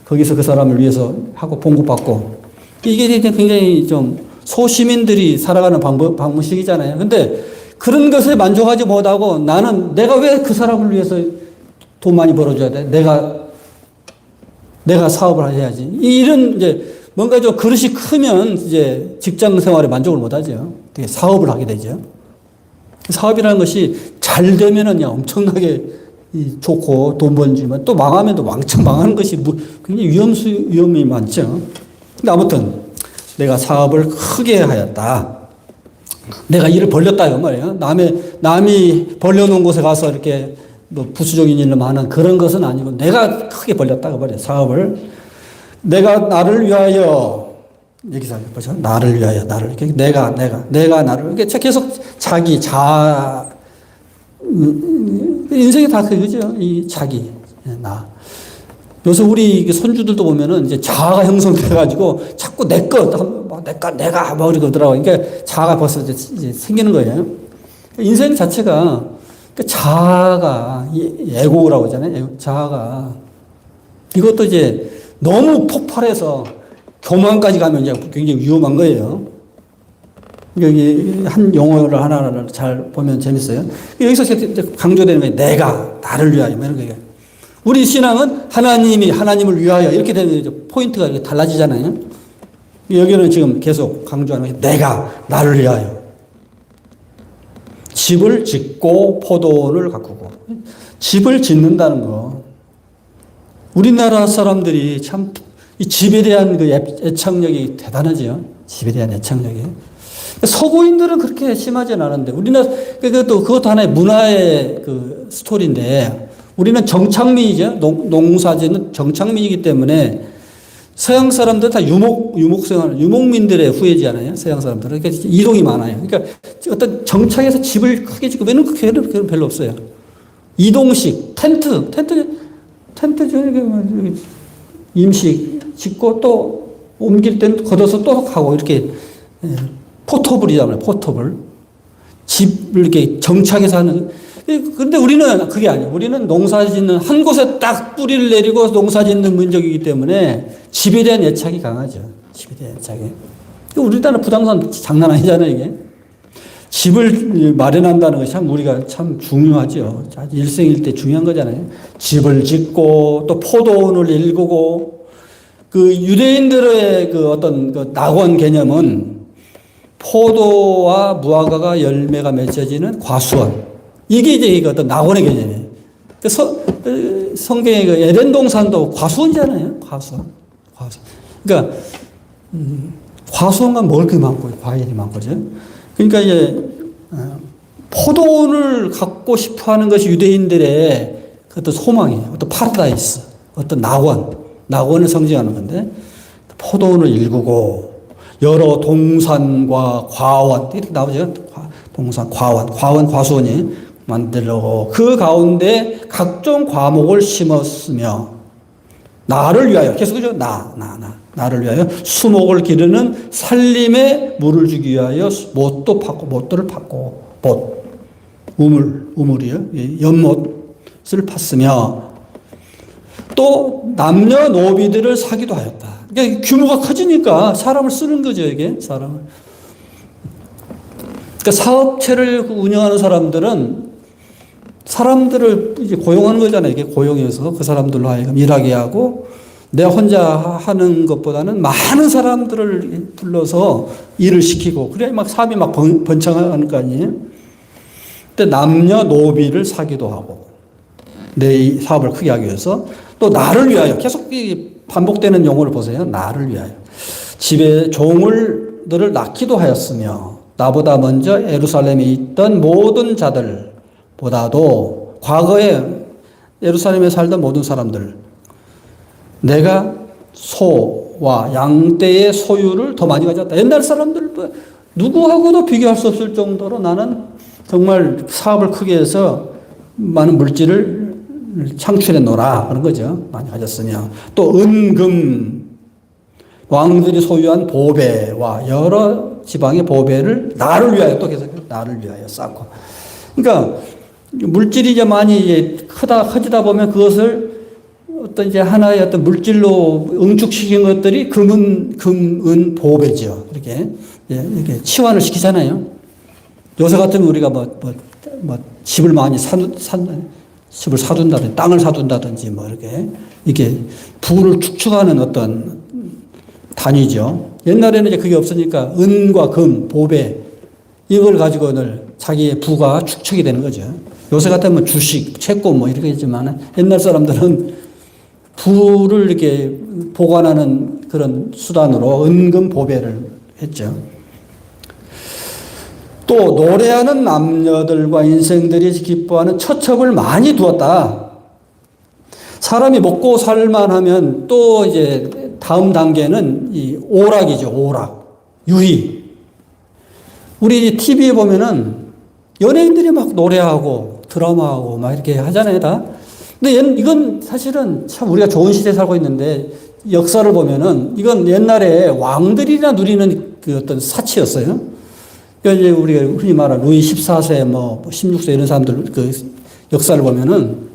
거기서 그 사람을 위해서 하고 봉급받고. 이게 굉장히 좀 소시민들이 살아가는 방식이잖아요. 근데 그런 것에 만족하지 못하고 나는 내가 왜 그 사람을 위해서 돈 많이 벌어줘야 돼? 내가 사업을 해야지. 이런 이제 뭔가 좀 그릇이 크면 이제 직장 생활에 만족을 못 하죠. 사업을 하게 되죠. 사업이라는 것이 잘 되면은 엄청나게 좋고 돈 번지만 또 망하면 또 왕창 망하는 것이 굉장히 위험이 많죠. 근데 아무튼 내가 사업을 크게 하였다. 내가 일을 벌렸다, 이 말이에요. 남이 벌려놓은 곳에 가서 이렇게 뭐 부수적인 일을 하는 그런 것은 아니고 내가 크게 벌렸다, 그 말이에요. 사업을. 내가 나를 위하여, 여기서 보죠. 나를 위하여, 나를. 내가 나를. 이게 계속 인생이 다 그거죠. 이 자기, 나. 요새 우리 손주들도 보면은 이제 자아가 형성돼가지고 자꾸 내가 뭐 이러더라고요. 그러니까 자아가 벌써 이제 생기는 거예요. 인생 자체가 자아가 에고라고 하잖아요. 자아가 이것도 이제 너무 폭발해서 교만까지 가면 이제 굉장히 위험한 거예요. 여기 한 용어를 하나를 잘 보면 재밌어요. 여기서 강조되는 거예요. 내가 나를 위하여 이런 거예요. 우리 신앙은 하나님을 위하여 이렇게 되면 포인트가 이렇게 달라지잖아요. 여기는 지금 계속 강조하는 게 내가 나를 위하여 집을 짓고 포도원을 가꾸고. 집을 짓는다는 거. 우리나라 사람들이 참 이 집에 대한 그 애착력이 대단하죠. 집에 대한 애착력이. 서구인들은 그렇게 심하진 않은데 우리나라 그것도 하나의 문화의 그 스토리인데 우리는 정착민이죠. 농사짓는 정착민이기 때문에 서양 사람들 다 유목민들의 후예지잖아요. 서양 사람들은. 그러니까 이동이 많아요. 그러니까 어떤 정착에서 집을 크게 짓고 매는 그런 별로 없어요. 이동식, 텐트 임식 짓고 또 옮길 때는 걷어서 또 가고 이렇게 포터블이잖아요. 포터블. 집을 이렇게 정착해서 하는. 근데 우리는 그게 아니에요. 우리는 농사 짓는 한 곳에 딱 뿌리를 내리고 농사 짓는 민족이기 때문에 집에 대한 애착이 강하죠. 집에 대한 애착이. 우리나라 부동산 장난 아니잖아요, 이게. 집을 마련한다는 것이 참 우리가 참 중요하죠. 일생일대 중요한 거잖아요. 집을 짓고 또 포도원을 일구고 그 유대인들의 그 어떤 그 낙원 개념은 포도와 무화과가 열매가 맺혀지는 과수원. 이게 이제 어떤 낙원의 개념이에요. 성경의 그 에덴 동산도 과수원이잖아요. 과수원. 그러니까 과수원과 먹을 게 많고 과일이 많거죠. 그러니까 이제 포도원을 갖고 싶어하는 것이 유대인들의 어떤 소망이에요. 어떤 파라다이스, 어떤 낙원을 상징하는 건데 포도원을 일구고 여러 동산과 과원 이렇게 나오죠. 동산, 과원, 과수원이 만들고 그 가운데 각종 과목을 심었으며 나를 위하여 계속 그죠? 나를 위하여 수목을 기르는 살림에 물을 주기 위하여 못들을 팠고 우물이요. 연못을 팠으며 또 남녀노비들을 사기도 하였다. 그러니까 규모가 커지니까 사람을 쓰는 거죠, 이게 사람을. 그러니까 사업체를 운영하는 사람들은 사람들을 이제 고용하는 거잖아요. 이게 고용해서 그 사람들로 하여금 일하게 하고 내가 혼자 하는 것보다는 많은 사람들을 불러서 일을 시키고 그래야 막 사업이 막 번창하는 거 아니에요. 근데 남녀노비를 사기도 하고 내 사업을 크게 하기 위해서 또 나를 위하여 계속 반복되는 용어를 보세요. 나를 위하여 집에 종들을 낳기도 하였으며 나보다 먼저 예루살렘에 있던 모든 자들보다도 과거에 예루살렘에 살던 모든 사람들 내가 소와 양떼의 소유를 더 많이 가졌다. 옛날 사람들 누구하고도 비교할 수 없을 정도로 나는 정말 사업을 크게 해서 많은 물질을 창출해 놓으라 하는 거죠. 많이 가졌으며 또 은금 왕들이 소유한 보배와 여러 지방의 보배를 나를 위하여 또 계속 나를 위하여 쌓고 그러니까 물질이 이제 많이 이제 커지다 보면 그것을 어떤 이제 하나의 어떤 물질로 응축시킨 것들이 금, 은, 보배죠. 이렇게 치환을 시키잖아요. 요새 같으면 우리가 집을 많이 집을 사둔다든지 땅을 사둔다든지 이게 부를 축축하는 어떤 단위죠. 옛날에는 이제 그게 없으니까 은과 금, 보배 이걸 가지고는 자기의 부가 축적이 되는 거죠. 요새 같으면 주식, 채권 이렇게 있지만 옛날 사람들은 부를 이렇게 보관하는 그런 수단으로 은금 보배를 했죠. 또 노래하는 남녀들과 인생들이 기뻐하는 처첩을 많이 두었다. 사람이 먹고 살만하면 또 이제 다음 단계는 이 오락이죠. 오락, 유희. 우리 TV에 보면은 연예인들이 막 노래하고 드라마하고 막 이렇게 하잖아요, 다. 근데 이건 사실은 참 우리가 좋은 시대에 살고 있는데 역사를 보면은 이건 옛날에 왕들이나 누리는 그 어떤 사치였어요. 그러니까 이제 우리가 흔히 말하는 루이 14세, 16세 이런 사람들 그 역사를 보면은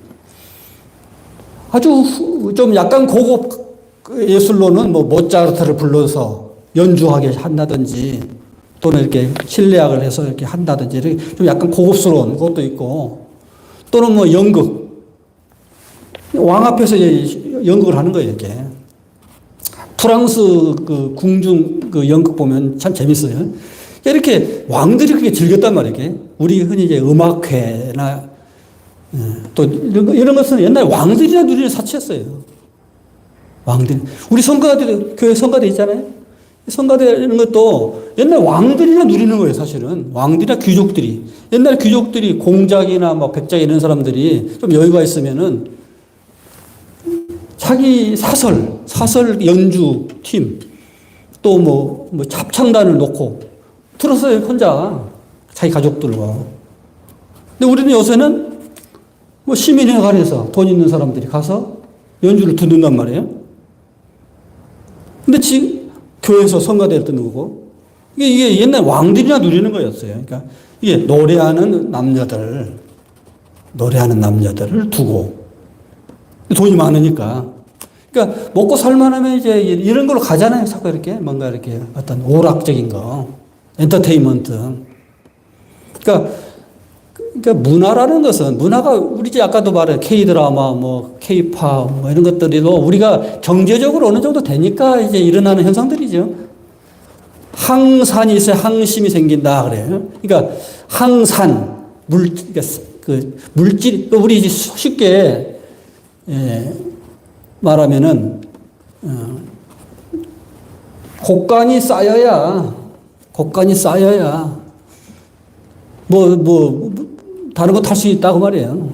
아주 좀 약간 고급 예술로는 모차르트를 불러서 연주하게 한다든지 또는 이렇게 실내악을 해서 이렇게 한다든지 이렇게 좀 약간 고급스러운 것도 있고 또는 연극. 왕 앞에서 연극을 하는 거예요, 이렇게. 프랑스 그 궁중 그 연극 보면 참 재밌어요. 이렇게 왕들이 그렇게 즐겼단 말이에요, 이게. 우리 흔히 이제 음악회나 또 이런 것은 옛날 왕들이나 누리는 사치였어요. 왕들. 우리 성가대, 교회 성가대 있잖아요. 성가대 이런 것도 옛날 왕들이나 누리는 거예요, 사실은. 왕들이나 귀족들이. 옛날 귀족들이 공작이나 백작 이런 사람들이 좀 여유가 있으면은 자기 사설 연주 팀, 또 합창단을 놓고 들었어요, 혼자. 자기 가족들과. 근데 우리는 요새는 시민회관에서 돈 있는 사람들이 가서 연주를 듣는단 말이에요. 근데 지금 교회에서 성가대를 듣는 거고, 이게 옛날 왕들이나 누리는 거였어요. 그러니까 이게 노래하는 남녀들을 두고, 돈이 많으니까. 그러니까 먹고 살만하면 이제 이런 걸로 가잖아요. 자꾸 이렇게 뭔가 이렇게 어떤 오락적인 거, 엔터테인먼트. 그러니까 문화라는 것은 문화가 우리 이제 아까도 말해 K-드라마, K-팝 이런 것들이도 우리가 경제적으로 어느 정도 되니까 이제 일어나는 현상들이죠. 항산이 있어야 항심이 생긴다 그래요. 그러니까 항산 물질 우리 이제 쉽게 말하면은 곡간이 쌓여야 다른 거 탈 수 있다고 말이에요.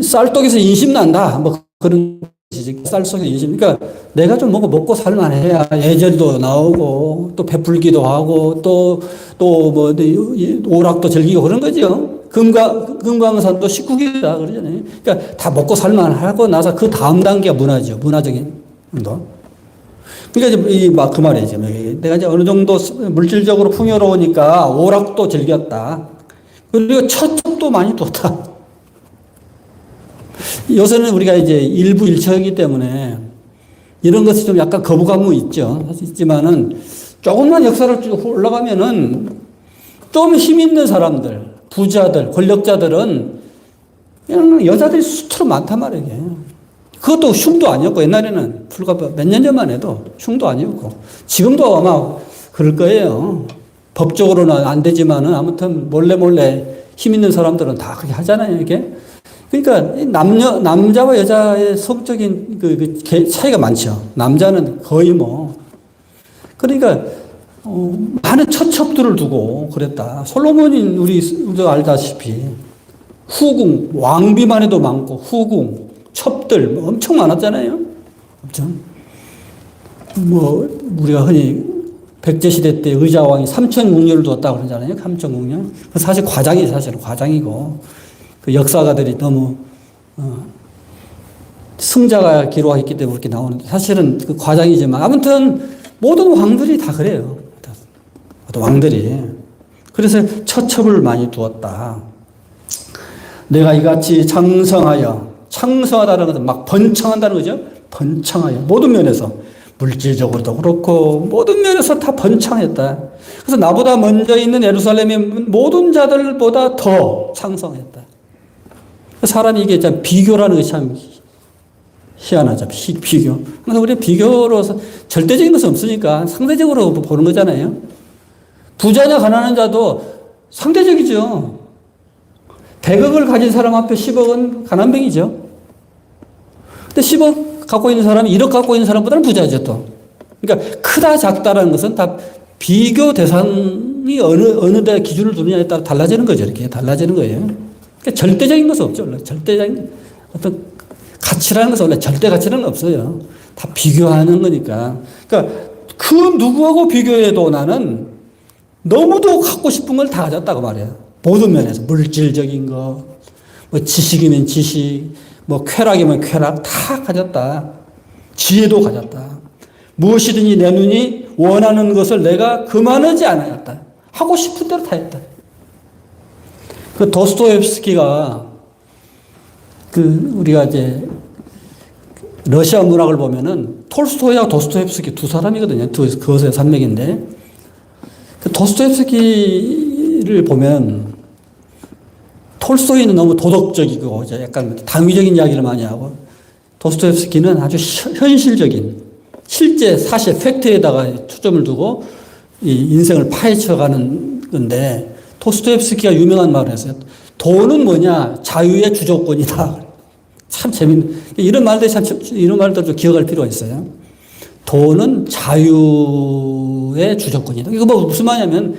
쌀떡에서 인심 난다. 그런 쌀 속에 인심. 그러니까 내가 좀 먹고 살만해야 예절도 나오고 또 베풀기도 하고 또 오락도 즐기고 그런 거죠. 금강산도 19기다 그러잖아요. 그러니까 다 먹고 살만하고 나서 그 다음 단계가 문화죠. 문화적인 운동. 그러니까 이제 그 말이죠. 내가 이제 어느 정도 물질적으로 풍요로우니까 오락도 즐겼다. 그리고 처첩도 많이 뒀다. 요새는 우리가 이제 일부 일처이기 때문에 이런 것이 좀 약간 거부감은 있죠. 있지만은 조금만 역사를 쭉 올라가면은 좀 힘 있는 사람들, 부자들, 권력자들은 그냥 여자들이 수트로 많단 말이에요. 그것도 흉도 아니었고, 옛날에는 불과 몇 년 전만 해도 흉도 아니었고, 지금도 아마 그럴 거예요. 법적으로는 안 되지만은 아무튼 몰래 힘 있는 사람들은 다 그렇게 하잖아요, 이게. 그러니까 남자와 여자의 성적인 그 차이가 많죠. 남자는 거의 뭐. 그러니까, 많은 처첩들을 두고 그랬다. 솔로몬이 우리도 알다시피 후궁, 왕비만 해도 많고 후궁, 첩들 엄청 많았잖아요. 엄청. 뭐 우리가 흔히 백제시대 때 의자왕이 3,000궁녀를 두었다고 그러잖아요. 3,000궁녀. 사실 과장이고 그 역사가들이 너무 승자가 기록했기 때문에 그렇게 나오는데 사실은 그 과장이지만 아무튼 모든 왕들이 다 그래요. 왕들이. 그래서 처첩을 많이 두었다. 내가 이같이 창성하다는 것은 막 번창한다는 거죠. 번창하여. 모든 면에서. 물질적으로도 그렇고 모든 면에서 다 번창했다. 그래서 나보다 먼저 있는 예루살렘의 모든 자들보다 더 창성했다. 사람이 이게 참 비교라는 것이 참 희한하죠. 비교. 그래서 우리가 비교로서 절대적인 것은 없으니까 상대적으로 보는 거잖아요. 부자냐 가난한 자도 상대적이죠. 100억을 가진 사람 앞에 10억은 가난뱅이죠. 근데 10억 갖고 있는 사람이 1억 갖고 있는 사람보다는 부자죠, 또. 그러니까 크다 작다라는 것은 다 비교 대상이 어느 데 기준을 두느냐에 따라 달라지는 거죠. 이렇게 달라지는 거예요. 그러니까 절대적인 것은 없죠. 원래 절대적인 어떤 가치라는 것은 원래 절대 가치는 없어요. 다 비교하는 거니까. 그러니까 그 누구하고 비교해도 나는 너무도 갖고 싶은 걸 다 가졌다고 말해요. 모든 면에서. 물질적인 거, 뭐 지식이면 지식, 뭐 쾌락이면 쾌락 다 가졌다. 지혜도 가졌다. 무엇이든지 내 눈이 원하는 것을 내가 그만하지 않았다. 하고 싶은 대로 다 했다. 그 도스토옙스키가 우리가 이제 러시아 문학을 보면은 톨스토이하고 도스토옙스키 두 사람이거든요. 그것의 산맥인데 그 도스토옙스키를 보면 톨스토이는 너무 도덕적이고 약간 당위적인 이야기를 많이 하고 도스토옙스키는 아주 현실적인 실제 사실 팩트에다가 초점을 두고 이 인생을 파헤쳐가는 건데 도스토옙스키가 유명한 말을 했어요. 돈은 뭐냐? 자유의 주조건이다. 참 재밌는 이런 말들 좀 기억할 필요가 있어요. 돈은 자유의 주조건이다. 이거 뭐 무슨 말이냐면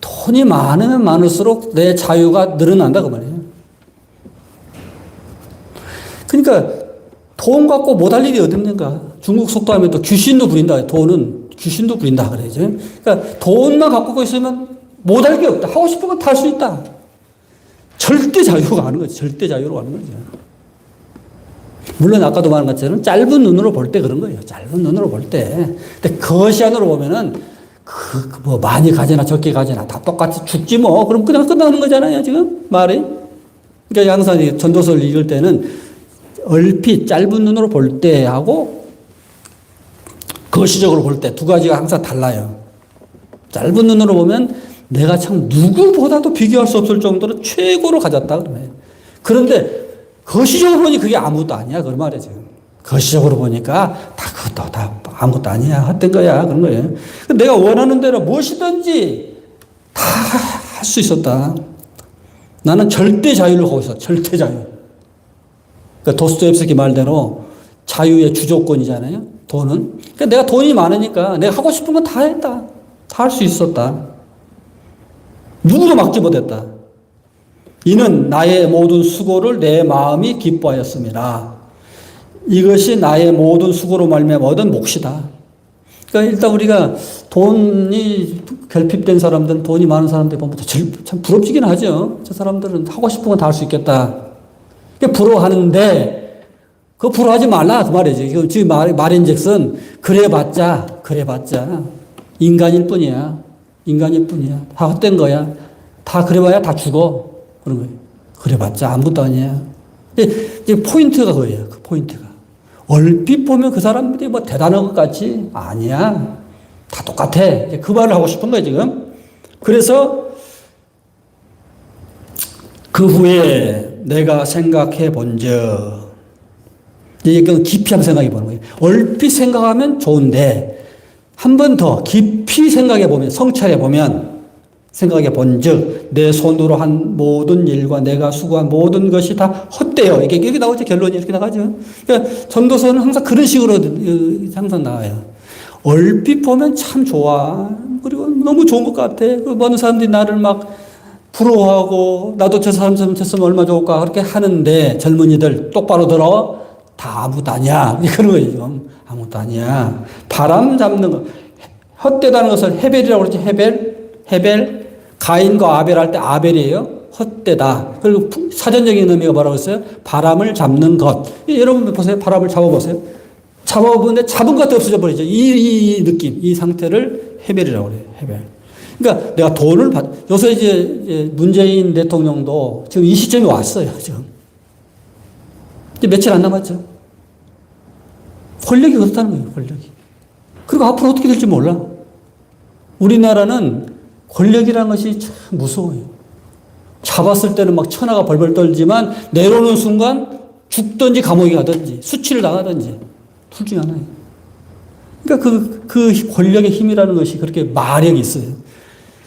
돈이 많으면 많을수록 내 자유가 늘어난다 그 말이에요. 그러니까 돈 갖고 못할 일이 어디 있는가. 중국 속담에 또 귀신도 부린다. 돈은 귀신도 부린다 그러죠. 그러니까 돈만 갖고 있으면 못할 게 없다. 하고 싶은 건 다 할 수 있다. 절대 자유가 가는 거죠. 절대 자유로 가는 거죠. 물론 아까도 말한 것처럼 짧은 눈으로 볼 때 그런 거예요. 짧은 눈으로 볼 때. 근데 거시안으로 보면은 뭐 많이 가지나 적게 가지나 다 똑같이 죽지 뭐. 그럼 그냥 끝나는 거잖아요. 지금 말이. 그러니까 항상 전도서를 읽을 때는 얼핏 짧은 눈으로 볼 때하고 거시적으로 볼 때 두 가지가 항상 달라요. 짧은 눈으로 보면 내가 참 누구보다도 비교할 수 없을 정도로 최고로 가졌다 그러네요. 그런데 거시적으로 보니 그게 아무것도 아니야. 그런 말이에요, 지금. 거시적으로 보니까 그것도 다 아무것도 아니야. 헛된 거야. 그런 거예요. 내가 원하는 대로 무엇이든지 다 할 수 있었다. 나는 절대 자유를 하고 있어. 절대 자유. 그러니까 도스토옙스키 말대로 자유의 주조건이잖아요. 돈은. 그러니까 내가 돈이 많으니까 내가 하고 싶은 건 다 했다. 다 할 수 있었다. 누구도 막지 못했다. 이는 나의 모든 수고를 내 마음이 기뻐하였습니다. 이것이 나의 모든 수고로 말미암아 얻은 몫이다. 그러니까 일단 우리가 돈이 결핍된 사람들은, 돈이 많은 사람들 보면 참 부럽지긴 하죠. 저 사람들은 하고 싶은 건 다 할 수 있겠다. 부러워하는데, 그거 부러워하지 말라. 그 말이죠. 지금 말인즉슨, 그래봤자, 인간일 뿐이야. 인간일 뿐이야. 다 헛된 거야. 다 그래봐야 다 죽어. 그런 거예요. 그래봤자 아무것도 아니야. 이제 포인트가 그거예요. 그 포인트가. 얼핏 보면 그 사람들이 뭐 대단한 것 같지? 아니야. 다 똑같아. 그 말을 하고 싶은 거예요, 지금. 그래서 그 후에 내가 생각해 본 적, 이게 깊이 한번 생각해 보는 거예요. 얼핏 생각하면 좋은데, 한 번 더 깊이 생각해 보면, 성찰해 보면, 생각해 본 즉, 내 손으로 한 모든 일과 내가 수고한 모든 것이 다 헛되어. 이게 나오죠. 결론이 이렇게 나가죠. 그러니까 전도서는 항상 그런 식으로 항상 나와요. 얼핏 보면 참 좋아. 그리고 너무 좋은 것 같아. 그 많은 사람들이 나를 막 부러워하고, 나도 저 사람처럼 됐으면 얼마나 좋을까. 그렇게 하는데, 젊은이들 똑바로 들어. 다 아무것도 아니야. 그런 거예요. 아무것도 아니야. 바람 잡는 거. 헛되다는 것을 헤벨이라고 그러지. 헤벨. 가인과 아벨 할 때 아벨이에요. 헛되다. 그리고 사전적인 의미가 뭐라고 했어요? 바람을 잡는 것. 여러분 보세요. 바람을 잡아보세요. 잡아보는데 잡은 것 같아 없어져 버리죠. 이 느낌, 이 상태를 헤벨이라고 그래요. 헤벨. 그러니까 내가 돈을 요새 이제 문재인 대통령도 지금 이 시점에 왔어요. 지금. 이제 며칠 안 남았죠. 권력이 그렇다는 거예요. 권력이. 그리고 앞으로 어떻게 될지 몰라. 우리나라는 권력이라는 것이 참 무서워요. 잡았을 때는 막 천하가 벌벌 떨지만 내려오는 순간 죽든지 감옥에 가든지 수치를 당하든지 둘 중에 하나예요. 그러니까 그 권력의 힘이라는 것이 그렇게 마력이 있어요.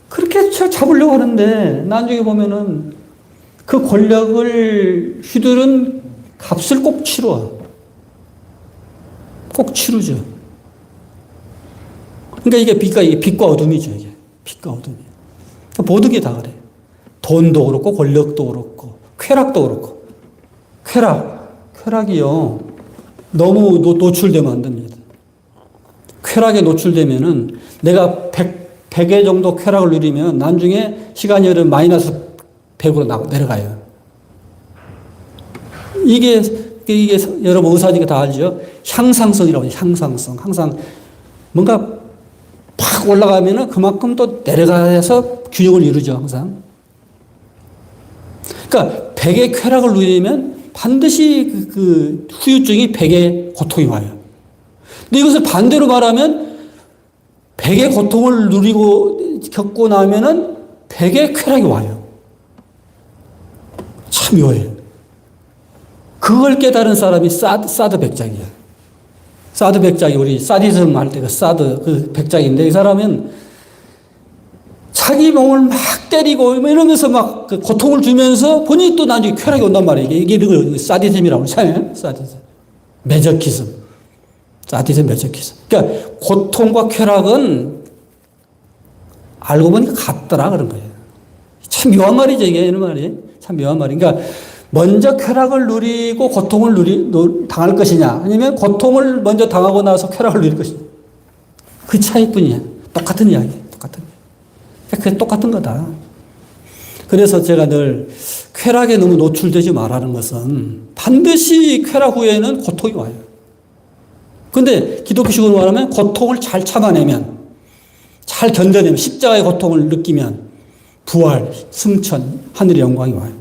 그렇게 잡으려고 하는데 나중에 보면은 그 권력을 휘두른 값을 꼭 치러. 꼭 치르죠. 그러니까 이게 빛과 어둠이죠. 이게 빛과 어둠이에요. 모든 게 다 그래요. 돈도 그렇고 권력도 그렇고 쾌락도 그렇고. 쾌락이요. 너무 노출되면 안 됩니다. 쾌락에 노출되면은 내가 100회 정도 쾌락을 누리면 나중에 시간이 흐르면 마이너스 100으로 내려가요. 이게 여러분 의사니까 다 알죠? 향상성이라고 해요. 향상성. 항상 뭔가 팍 올라가면은 그만큼 또 내려가서 균형을 이루죠. 항상. 그러니까 100의 쾌락을 누리면 반드시 그 후유증이 100의 고통이 와요. 근데 이것을 반대로 말하면 100의 고통을 누리고 겪고 나면은 100의 쾌락이 와요. 참 묘해요. 그걸 깨달은 사람이 사드 백작이야. 사드 백작이 우리 사디즘 할 때 그 사드 그 백작인데 이 사람은 자기 몸을 막 때리고 이러면서 막 그 고통을 주면서 본인이 또 나중에 쾌락이 온단 말이에요. 이게 사디즘이라고 하잖아요. 사디즘. 매저키즘. 사디즘 매저키즘. 그러니까 고통과 쾌락은 알고 보니까 같더라 그런 거예요. 참 묘한 말이죠. 이게 이런 말이. 참 묘한 말이. 그러니까 먼저 쾌락을 누리고 고통을 당할 것이냐 아니면 고통을 먼저 당하고 나서 쾌락을 누릴 것이냐. 그 차이뿐이야. 똑같은 이야기. 그게 똑같은 거다. 그래서 제가 늘 쾌락에 너무 노출되지 말라는 것은 반드시 쾌락 후에는 고통이 와요. 그런데 기독교식으로 말하면 고통을 잘 참아내면 잘 견뎌내면 십자가의 고통을 느끼면 부활, 승천, 하늘의 영광이 와요.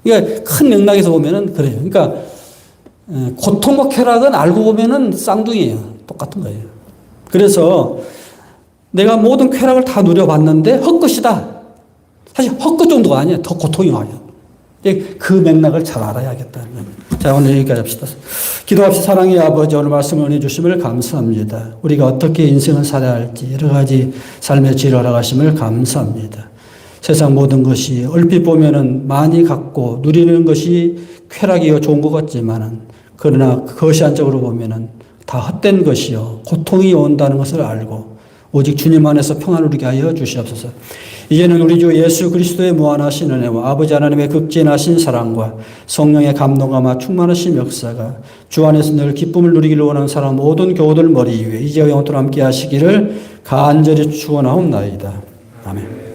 그러니까 큰 맥락에서 보면은 그래요. 그러니까 고통과 쾌락은 알고 보면은 쌍둥이에요. 똑같은 거예요. 그래서 내가 모든 쾌락을 다 누려봤는데 헛것이다. 사실 헛것 정도가 아니에요. 더 고통이 와요. 그 맥락을 잘 알아야겠다는 거예요. 자, 오늘 여기까지 합시다. 기도합시다. 사랑의 아버지, 오늘 말씀을 은혜 주심을 감사합니다. 우리가 어떻게 인생을 살아야 할지 여러 가지 삶의 지혜를 허락하심을 감사합니다. 세상 모든 것이 얼핏 보면은 많이 갖고 누리는 것이 쾌락이요 좋은 것 같지만은 그러나 그것이 한쪽으로 보면은 다 헛된 것이요 고통이 온다는 것을 알고 오직 주님 안에서 평안을 누리게 하여 주시옵소서. 이제는 우리 주 예수 그리스도의 무한하신 은혜와 아버지 하나님의 극진하신 사랑과 성령의 감동함과 충만하신 역사가 주 안에서 늘 기쁨을 누리기를 원하는 사람 모든 교우들 머리 위에 이제와 영원토록 함께 하시기를 간절히 축원하옵나이다. 아멘.